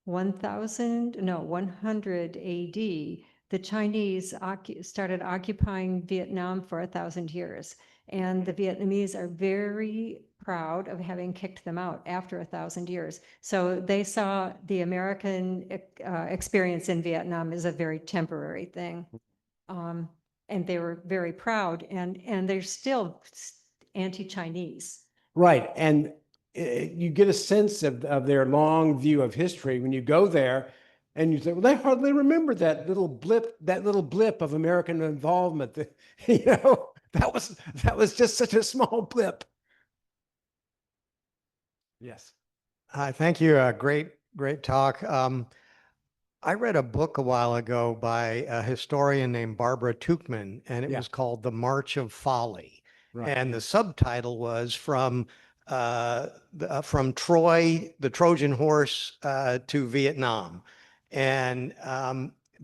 100 AD, the Chinese started occupying Vietnam for 1,000 years. And the Vietnamese are very proud of having kicked them out after 1,000 years. So they saw the American experience in Vietnam as a very temporary thing. And they were very proud, and they're still anti-Chinese. Right. And you get a sense of their long view of history when you go there and you say, well, they hardly remember that little blip of American involvement. That was just such a small blip. Yes. Hi, thank you. Great talk. I read a book a while ago by a historian named Barbara Tuchman, and it was called The March of Folly. Right. And the subtitle was from Troy, the Trojan horse, to Vietnam. And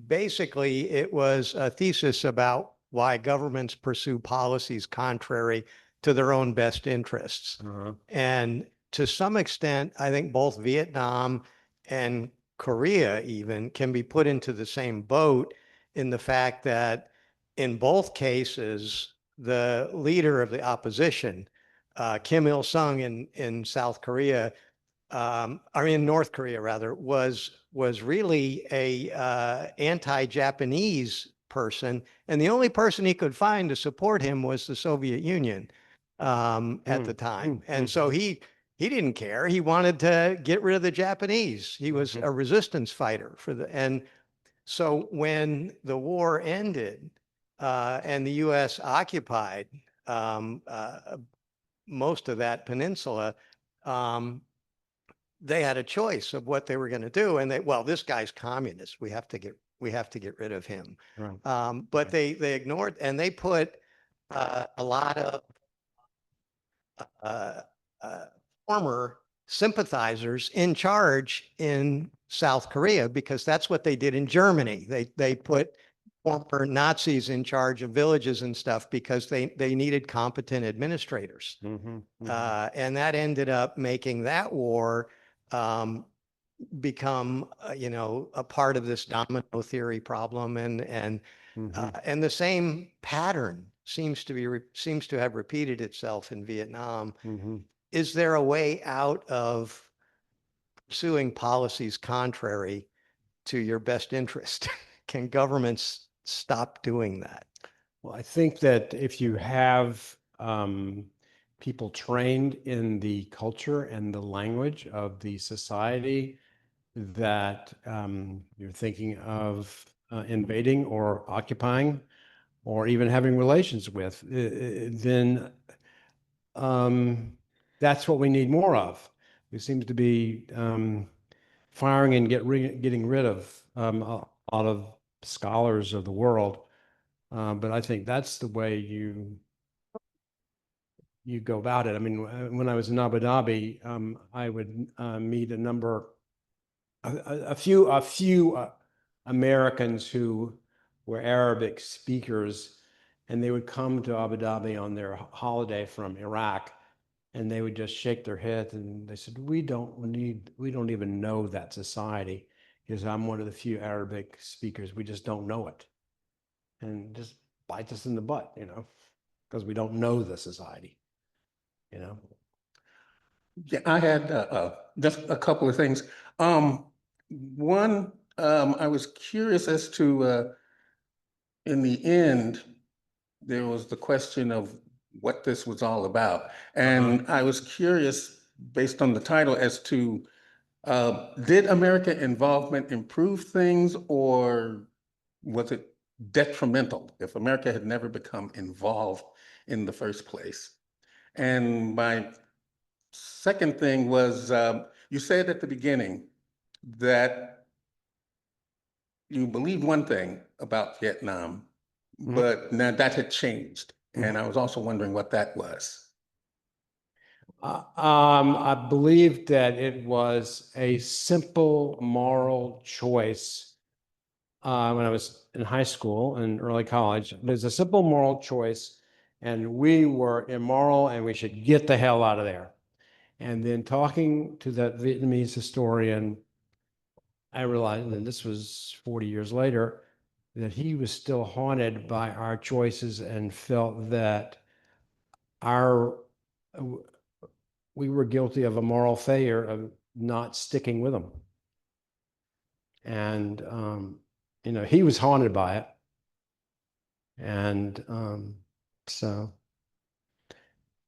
basically, it was a thesis about why governments pursue policies contrary to their own best interests. And to some extent, I think both Vietnam and Korea even can be put into the same boat in the fact that in both cases, the leader of the opposition, Kim Il-sung in South Korea, or in North Korea rather, was really a anti-Japanese person, and the only person he could find to support him was the Soviet Union at the time, and so he didn't care. He wanted to get rid of the Japanese. He was a resistance fighter and so when the war ended and the U.S. occupied most of that peninsula, they had a choice of what they were going to do, and this guy's communist. We have to get rid of him. Right. But they ignored, and they put a lot of former sympathizers in charge in South Korea, because that's what they did in Germany. They put former Nazis in charge of villages and stuff because they needed competent administrators. And that ended up making that war become a part of this domino theory problem, and the same pattern seems to have repeated itself in Vietnam. Is there a way out of pursuing policies contrary to your best interest? Can governments stop doing that? Well, I think that if you have people trained in the culture and the language of the society that you're thinking of invading or occupying or even having relations with, then that's what we need more of. We seem to be firing and getting rid of a lot of scholars of the world. But I think that's the way you go about it. I mean, when I was in Abu Dhabi, I would meet a few Americans who were Arabic speakers, and they would come to Abu Dhabi on their holiday from Iraq, and they would just shake their heads and they said, we don't even know that society, because I'm one of the few Arabic speakers. We just don't know it. And just bites us in the butt, because we don't know the society, Yeah, I had just a couple of things. One, I was curious as to, in the end, there was the question of what this was all about. And I was curious, based on the title, as to did American involvement improve things, or was it detrimental if America had never become involved in the first place? And my second thing was, you said at the beginning that you believed one thing about Vietnam, but now that had changed. And I was also wondering what that was. I believe that it was a simple moral choice when I was in high school and early college. It was a simple moral choice, and we were immoral and we should get the hell out of there. And then talking to that Vietnamese historian, I realized, and this was 40 years later, that he was still haunted by our choices and felt that our we were guilty of a moral failure of not sticking with them. And he was haunted by it. And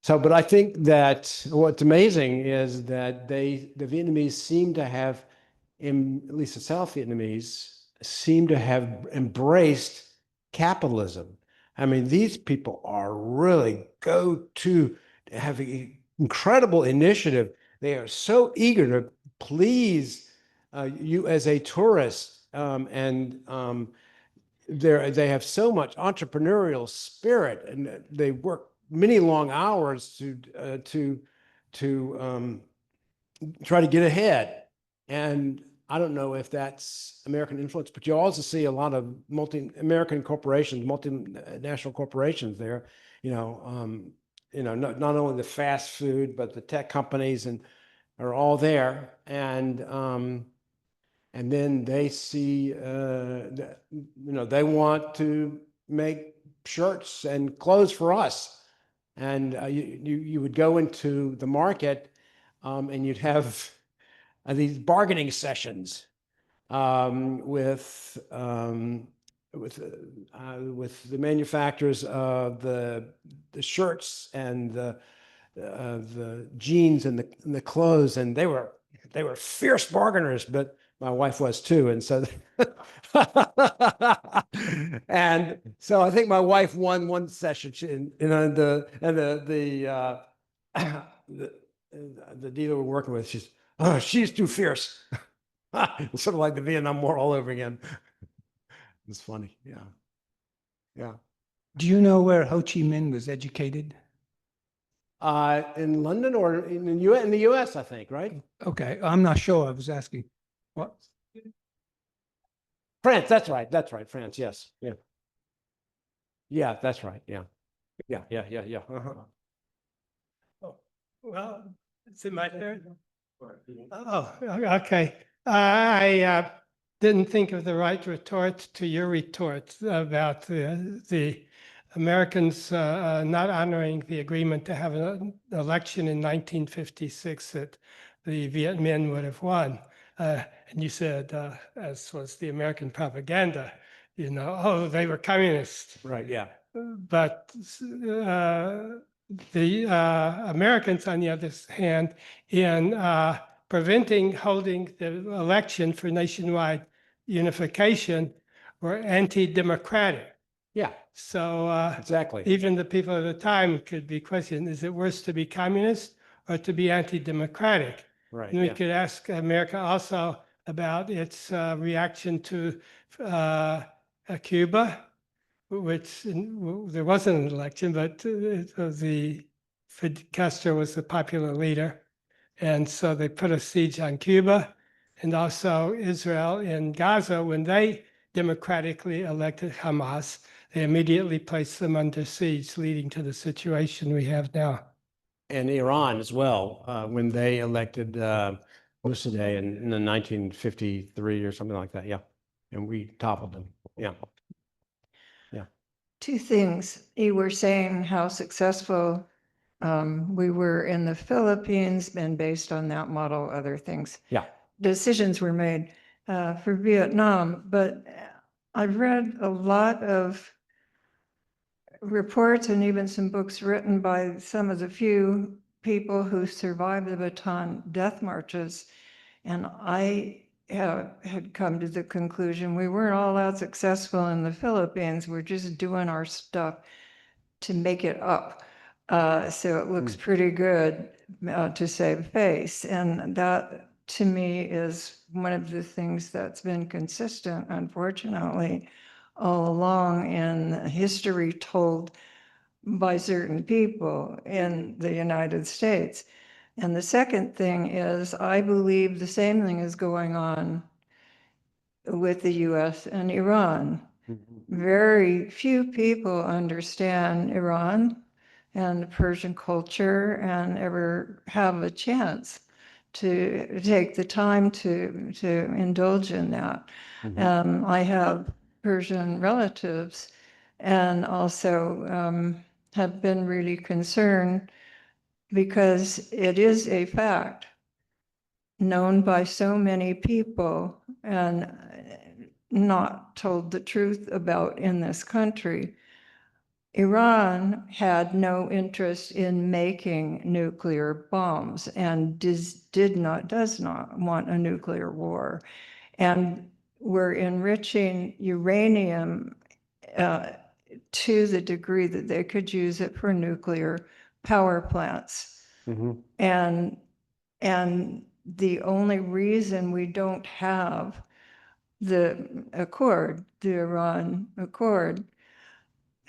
but I think that what's amazing is that the Vietnamese seem to have, at least the South Vietnamese, seem to have embraced capitalism. I mean, these people are really have incredible initiative. They are so eager to please you as a tourist, they have so much entrepreneurial spirit, and they work many long hours to try to get ahead. And I don't know if that's American influence, but you also see a lot of American corporations, multinational corporations there. Not only the fast food, but the tech companies are all there. And then they see, they want to make shirts and clothes for us. And you would go into the market and you'd have these bargaining sessions with the manufacturers of the shirts and the jeans and the clothes, and they were fierce bargainers, but my wife was too, and so and so I think my wife won one session, the dealer we're working with, she's too fierce. Sort of like the Vietnam War all over again. It's funny, yeah. Do you know where Ho Chi Minh was educated? In London or in the US, I think, right? Okay, I'm not sure. I was asking. What? France, that's right. France, yes. Yeah. Yeah, that's right. Yeah. Uh-huh. Oh, well, it's in my turn. Oh, okay. I didn't think of the right retort to your retort about the Americans not honoring the agreement to have an election in 1956 that the Viet Minh would have won. And you said, as was the American propaganda, oh, they were communists. Right, yeah. But the Americans, on the other hand, in preventing holding the election for nationwide unification, were anti-democratic. Yeah. So exactly. Even the people of the time could be questioned, is it worse to be communist or to be anti-democratic? Right. And we could ask America also about its reaction to Cuba, which there wasn't an election, but Castro was the popular leader. And so they put a siege on Cuba, and also Israel in Gaza. When they democratically elected Hamas, they immediately placed them under siege, leading to the situation we have now. And Iran as well, when they elected Mossadegh in 1953 or something like that. Yeah. And we toppled them. Yeah. Two things. You were saying how successful we were in the Philippines, and based on that model, other things. Yeah. Decisions were made for Vietnam, but I've read a lot of reports and even some books written by some of the few people who survived the Bataan death marches. And I had come to the conclusion we weren't all that successful in the Philippines. We're just doing our stuff to make it up. So it looks pretty good to save face. And that, to me, is one of the things that's been consistent, unfortunately, all along in history told by certain people in the United States. And the second thing is, I believe the same thing is going on with the US and Iran. Very few people understand Iran and Persian culture and ever have a chance to take the time to indulge in that. I have Persian relatives and also have been really concerned because it is a fact known by so many people and not told the truth about in this country. Iran had no interest in making nuclear bombs and does not want a nuclear war. And we're enriching uranium to the degree that they could use it for nuclear power plants. And the only reason we don't have the accord, the Iran accord,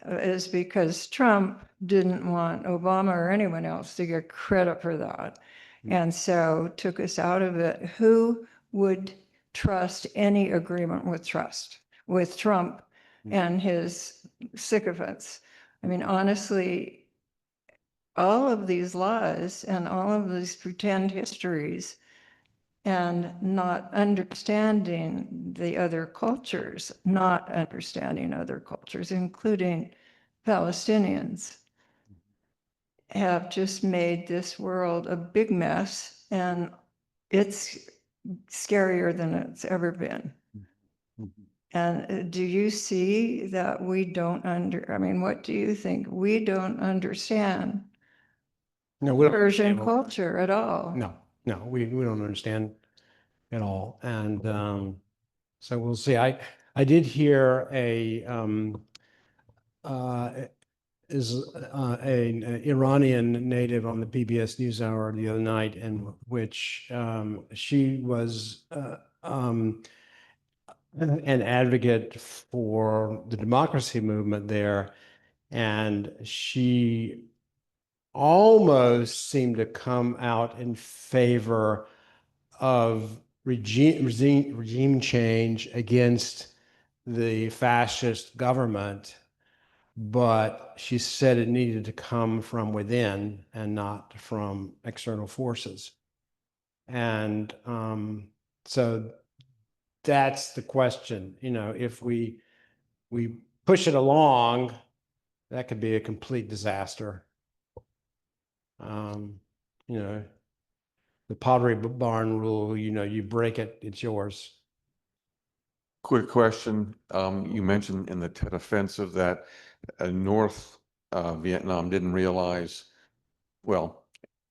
is because Trump didn't want Obama or anyone else to get credit for that. And so took us out of it. Who would trust any agreement with Trump and his sycophants? I mean, honestly, all of these lies and all of these pretend histories and not understanding the other cultures, including Palestinians, have just made this world a big mess, and it's scarier than it's ever been. And do you see that we don't what do you think? We don't understand No, we don't Persian understand. culture at all. No, we don't understand at all. And so we'll see. I did hear an Iranian native on the PBS NewsHour the other night, in which she was an advocate for the democracy movement there, and she almost seemed to come out in favor of regime change against the fascist government, but she said it needed to come from within and not from external forces. And so that's the question. If we push it along, that could be a complete disaster. The Pottery Barn rule, you break it, it's yours. Quick question. You mentioned in the Tet Offensive that North Vietnam didn't realize, well,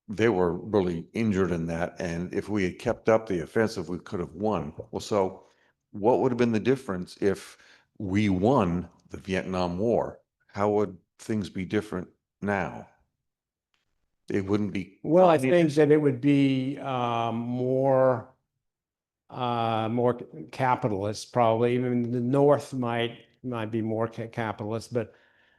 they were really injured in that. And if we had kept up the offensive, we could have won. Well, so what would have been the difference if we won the Vietnam War? How would things be different now? It wouldn't be. Well, I think that it would be more capitalist, probably. Even the North might be more capitalist, but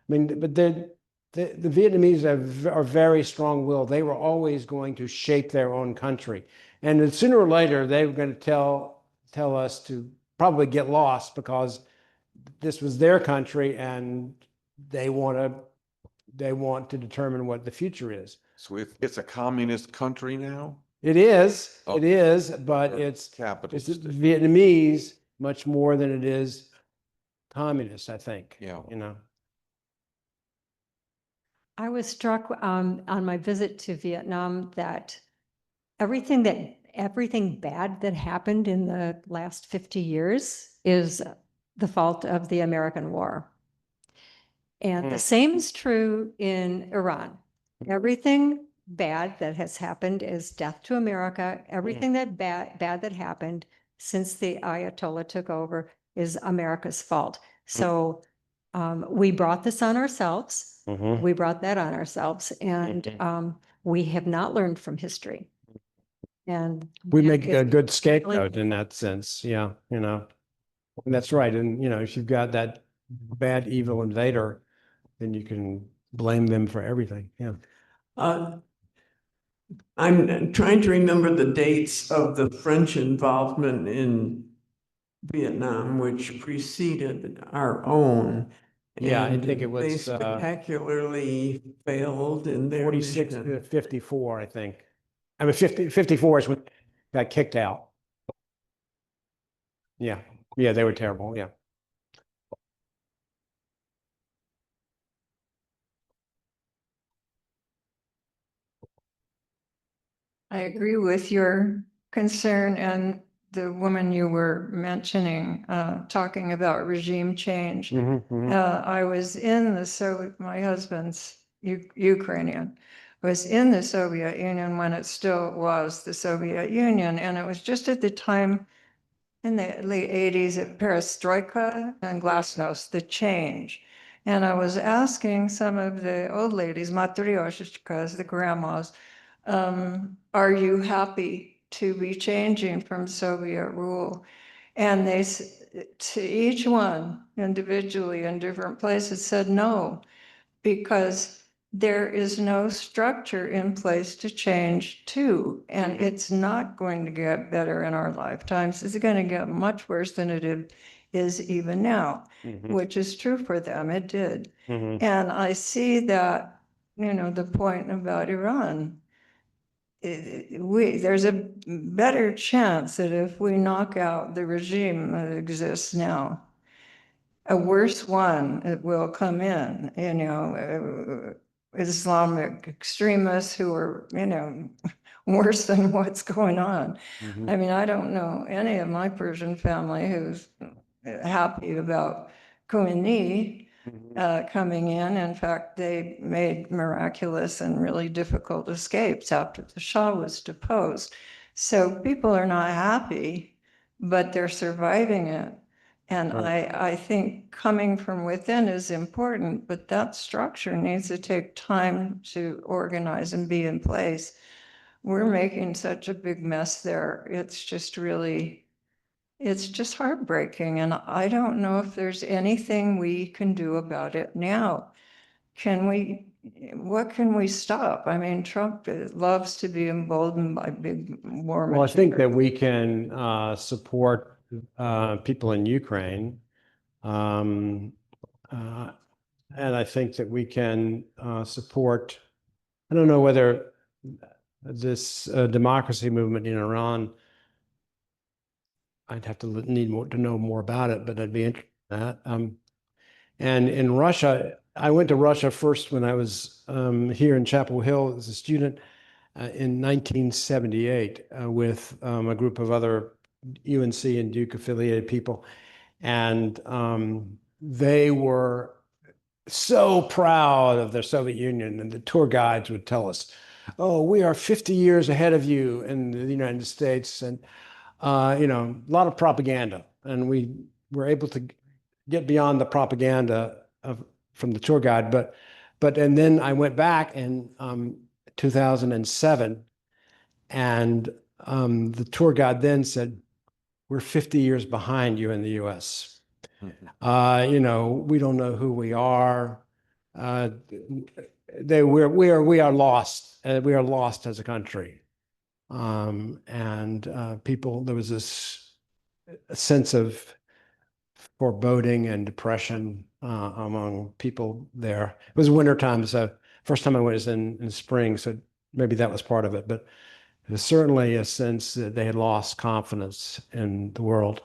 the Vietnamese are very strong-willed. They were always going to shape their own country, and then sooner or later they were going to tell us to probably get lost, because this was their country and they want to determine what the future is. So if it's a communist country now? It is, Oh, but it's capitalist. Vietnamese much more than it is communist, I think. Yeah. I was struck on my visit to Vietnam that everything bad that happened in the last 50 years is the fault of the American war. And the same is true in Iran. Everything bad that has happened is death to America. Everything that bad that happened since the Ayatollah took over is America's fault. So we brought this on ourselves. We brought that on ourselves, and we have not learned from history. And We make a it's good scapegoat in that sense. Yeah, you know, and that's right. And, you know, if you've got that bad, evil invader, then you can blame them for everything. Yeah. I'm trying to remember the dates of the French involvement in Vietnam, which preceded our own. Yeah, I And think it they was spectacularly failed in their 46 mission. to 54, I think. I mean, 54 is when got kicked out. Yeah. Yeah, they were terrible. Yeah. I agree with your concern and the woman you were mentioning, talking about regime change. I was in the Soviet, my husband's Ukrainian, was in the Soviet Union when it still was the Soviet Union. And it was just at the time in the late 80s at Perestroika and Glasnost, the change. And I was asking some of the old ladies, matryoshkas, the grandmas, are you happy to be changing from Soviet rule? And they, to each one individually in different places, said no, because there is no structure in place to change to, and it's not going to get better in our lifetimes. It's going to get much worse than it is even now, which is true for them. It did. And I see that, you know, the point about Iran. There's a better chance that if we knock out the regime that exists now, a worse one will come in, you know, Islamic extremists who are, you know, worse than what's going on. I mean, I don't know any of my Persian family who's happy about Khomeini coming in. In fact, they made miraculous and really difficult escapes after the Shah was deposed. So people are not happy, but they're surviving it. And I think coming from within is important, but that structure needs to take time to organize and be in place. We're making such a big mess there. It's just really, it's just heartbreaking. And I don't know if there's anything we can do about it now. Can we, what can we stop? I mean, Trump loves to be emboldened by big war. Well, I think that we can support people in Ukraine. And I think that we can support, I don't know whether this democracy movement in Iran, I'd have to need more to know more about it, but I'd be interested in that. And in Russia, I went to Russia first when I was here in Chapel Hill as a student in 1978 with a group of other UNC and Duke affiliated people. And they were so proud of their Soviet Union, and the tour guides would tell us, "Oh, we are 50 years ahead of you in the United States," and you know, a lot of propaganda, and we were able to get beyond the propaganda from the tour guide. And then I went back in 2007, and the tour guide then said, "We're 50 years behind you in the U.S." You know, we don't know who we are. We are lost. We are lost as a country. People, there was this sense of foreboding and depression among people there. It was wintertime, so first time I went was in spring, so maybe that was part of it. But there's certainly a sense that they had lost confidence in the world.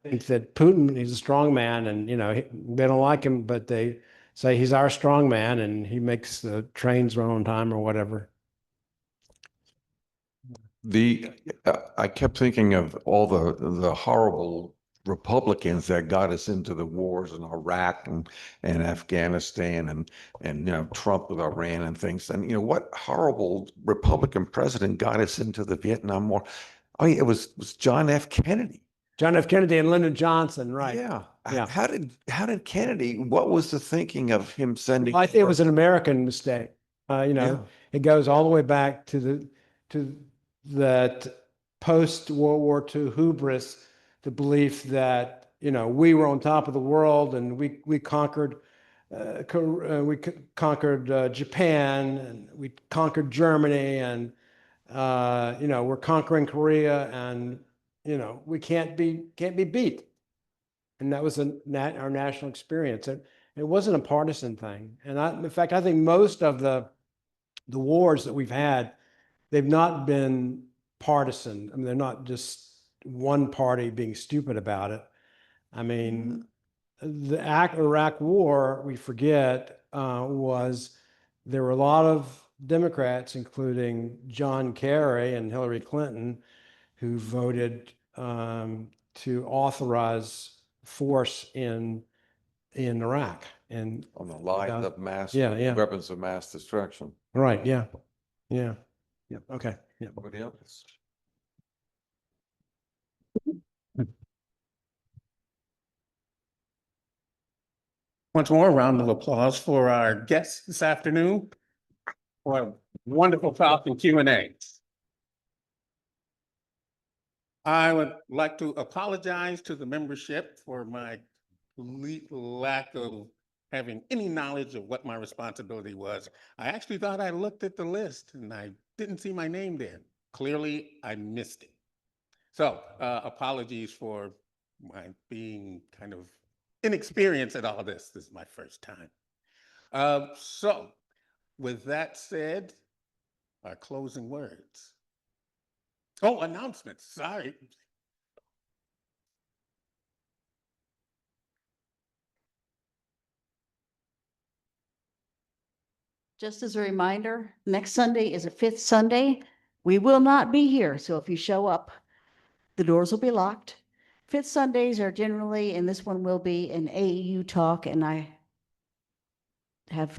I think that Putin, he's a strong man, and you know they don't like him, but they say he's our strong man, and he makes the trains run on time or whatever. I kept thinking of all the horrible Republicans that got us into the wars in Iraq and Afghanistan and Trump with Iran and things. And what horrible Republican president got us into the Vietnam War? I mean, it was John F. Kennedy. John F. Kennedy and Lyndon Johnson, right? Yeah. Yeah. How did Kennedy? What was the thinking of him sending? I think it was an American mistake. It goes all the way back to that post World War II hubris, the belief that we were on top of the world and we conquered Japan, and we conquered Germany, and we're conquering Korea, and we can't be beat. And that was our national experience. It wasn't a partisan thing. And in fact, I think most of the wars that we've had, they've not been partisan. I mean, they're not just one party being stupid about it. I mean, the Iraq War, we forget, there were a lot of Democrats, including John Kerry and Hillary Clinton, who voted to authorize force in Iraq and On the line of yeah. weapons of mass destruction. Right. Yeah. Okay. Yeah. Anybody else? Once more, a round of applause for our guests this afternoon for a wonderful talk and Q&A. I would like to apologize to the membership for my lack of having any knowledge of what my responsibility was. I actually thought I looked at the list and I didn't see my name there. Clearly, I missed it. So apologies for my being kind of inexperienced at all this. This is my first time. So with that said, our closing words. Oh, announcements, sorry. Just as a reminder, next Sunday is a fifth Sunday. We will not be here, so if you show up, the doors will be locked. Fifth Sundays are generally, and this one will be, an AEU talk, and I have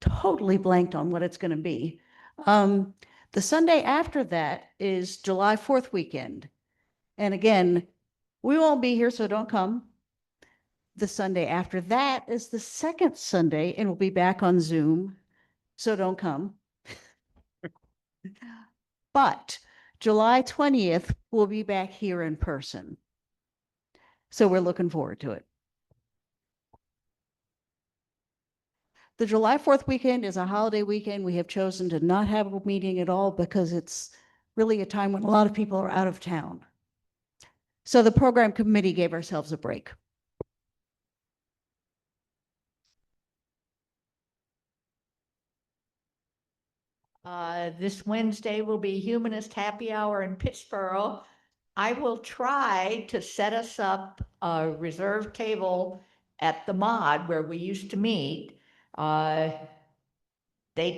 totally blanked on what it's going to be. The Sunday after that is July 4th weekend. And again, we won't be here, so don't come. The Sunday after that is the second Sunday, and we'll be back on Zoom, so don't come. But July 20th, we'll be back here in person. So we're looking forward to it. The July 4th weekend is a holiday weekend. We have chosen to not have a meeting at all because it's really a time when a lot of people are out of town. So the program committee gave ourselves a break. This Wednesday will be Humanist Happy Hour in Pittsburgh. I will try to set us up a reserved table at the mod where we used to meet. They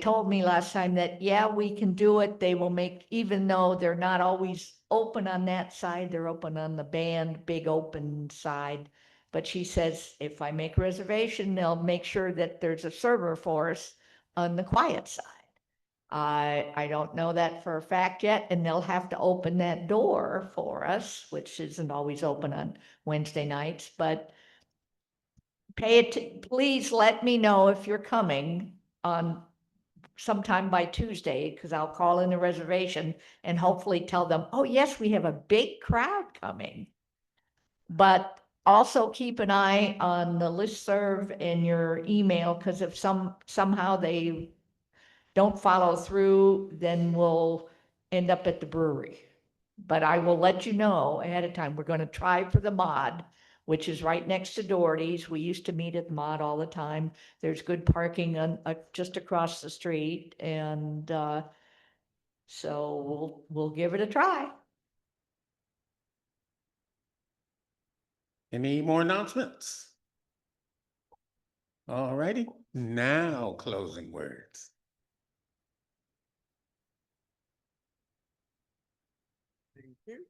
told me last time that, yeah, we can do it. They will make, even though they're not always open on that side, they're open on the band, big open side. But she says, if I make a reservation, they'll make sure that there's a server for us on the quiet side. I don't know that for a fact yet, and they'll have to open that door for us, which isn't always open on Wednesday nights, but please let me know if you're coming on sometime by Tuesday, because I'll call in a reservation and hopefully tell them, oh, yes, we have a big crowd coming. But also keep an eye on the listserv and your email, because if somehow they don't follow through, then we'll end up at the brewery. But I will let you know ahead of time. We're going to try for the mod, which is right next to Doherty's. We used to meet at the mod all the time. There's good parking on just across the street, and so we'll give it a try. Any more announcements? All righty, now closing words. Thank you.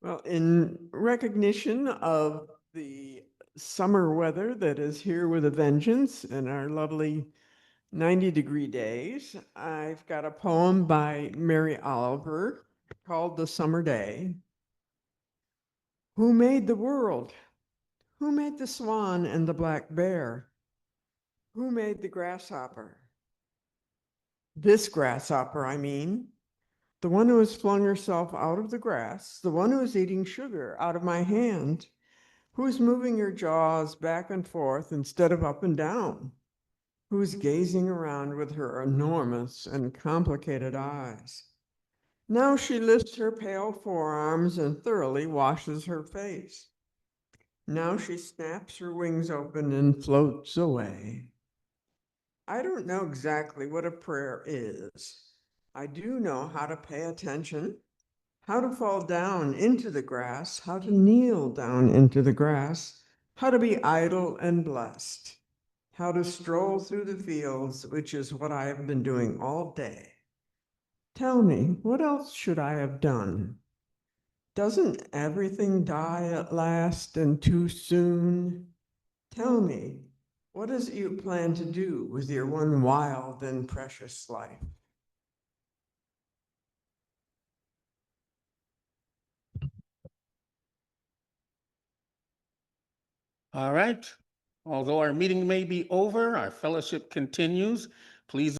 Well, in recognition of the summer weather that is here with a vengeance and our lovely 90-degree days, I've got a poem by Mary Oliver called The Summer Day. Who made the world? Who made the swan and the black bear? Who made the grasshopper? This grasshopper, I mean. The one who has flung herself out of the grass, the one who is eating sugar out of my hand, who is moving her jaws back and forth instead of up and down, who is gazing around with her enormous and complicated eyes. Now she lifts her pale forearms and thoroughly washes her face. Now she snaps her wings open and floats away. I don't know exactly what a prayer is. I do know how to pay attention, how to fall down into the grass, how to kneel down into the grass, how to be idle and blessed, how to stroll through the fields, which is what I have been doing all day. Tell me, what else should I have done? Doesn't everything die at last and too soon? Tell me, what is it you plan to do with your one wild and precious life? All right. Although our meeting may be over, our fellowship continues. Please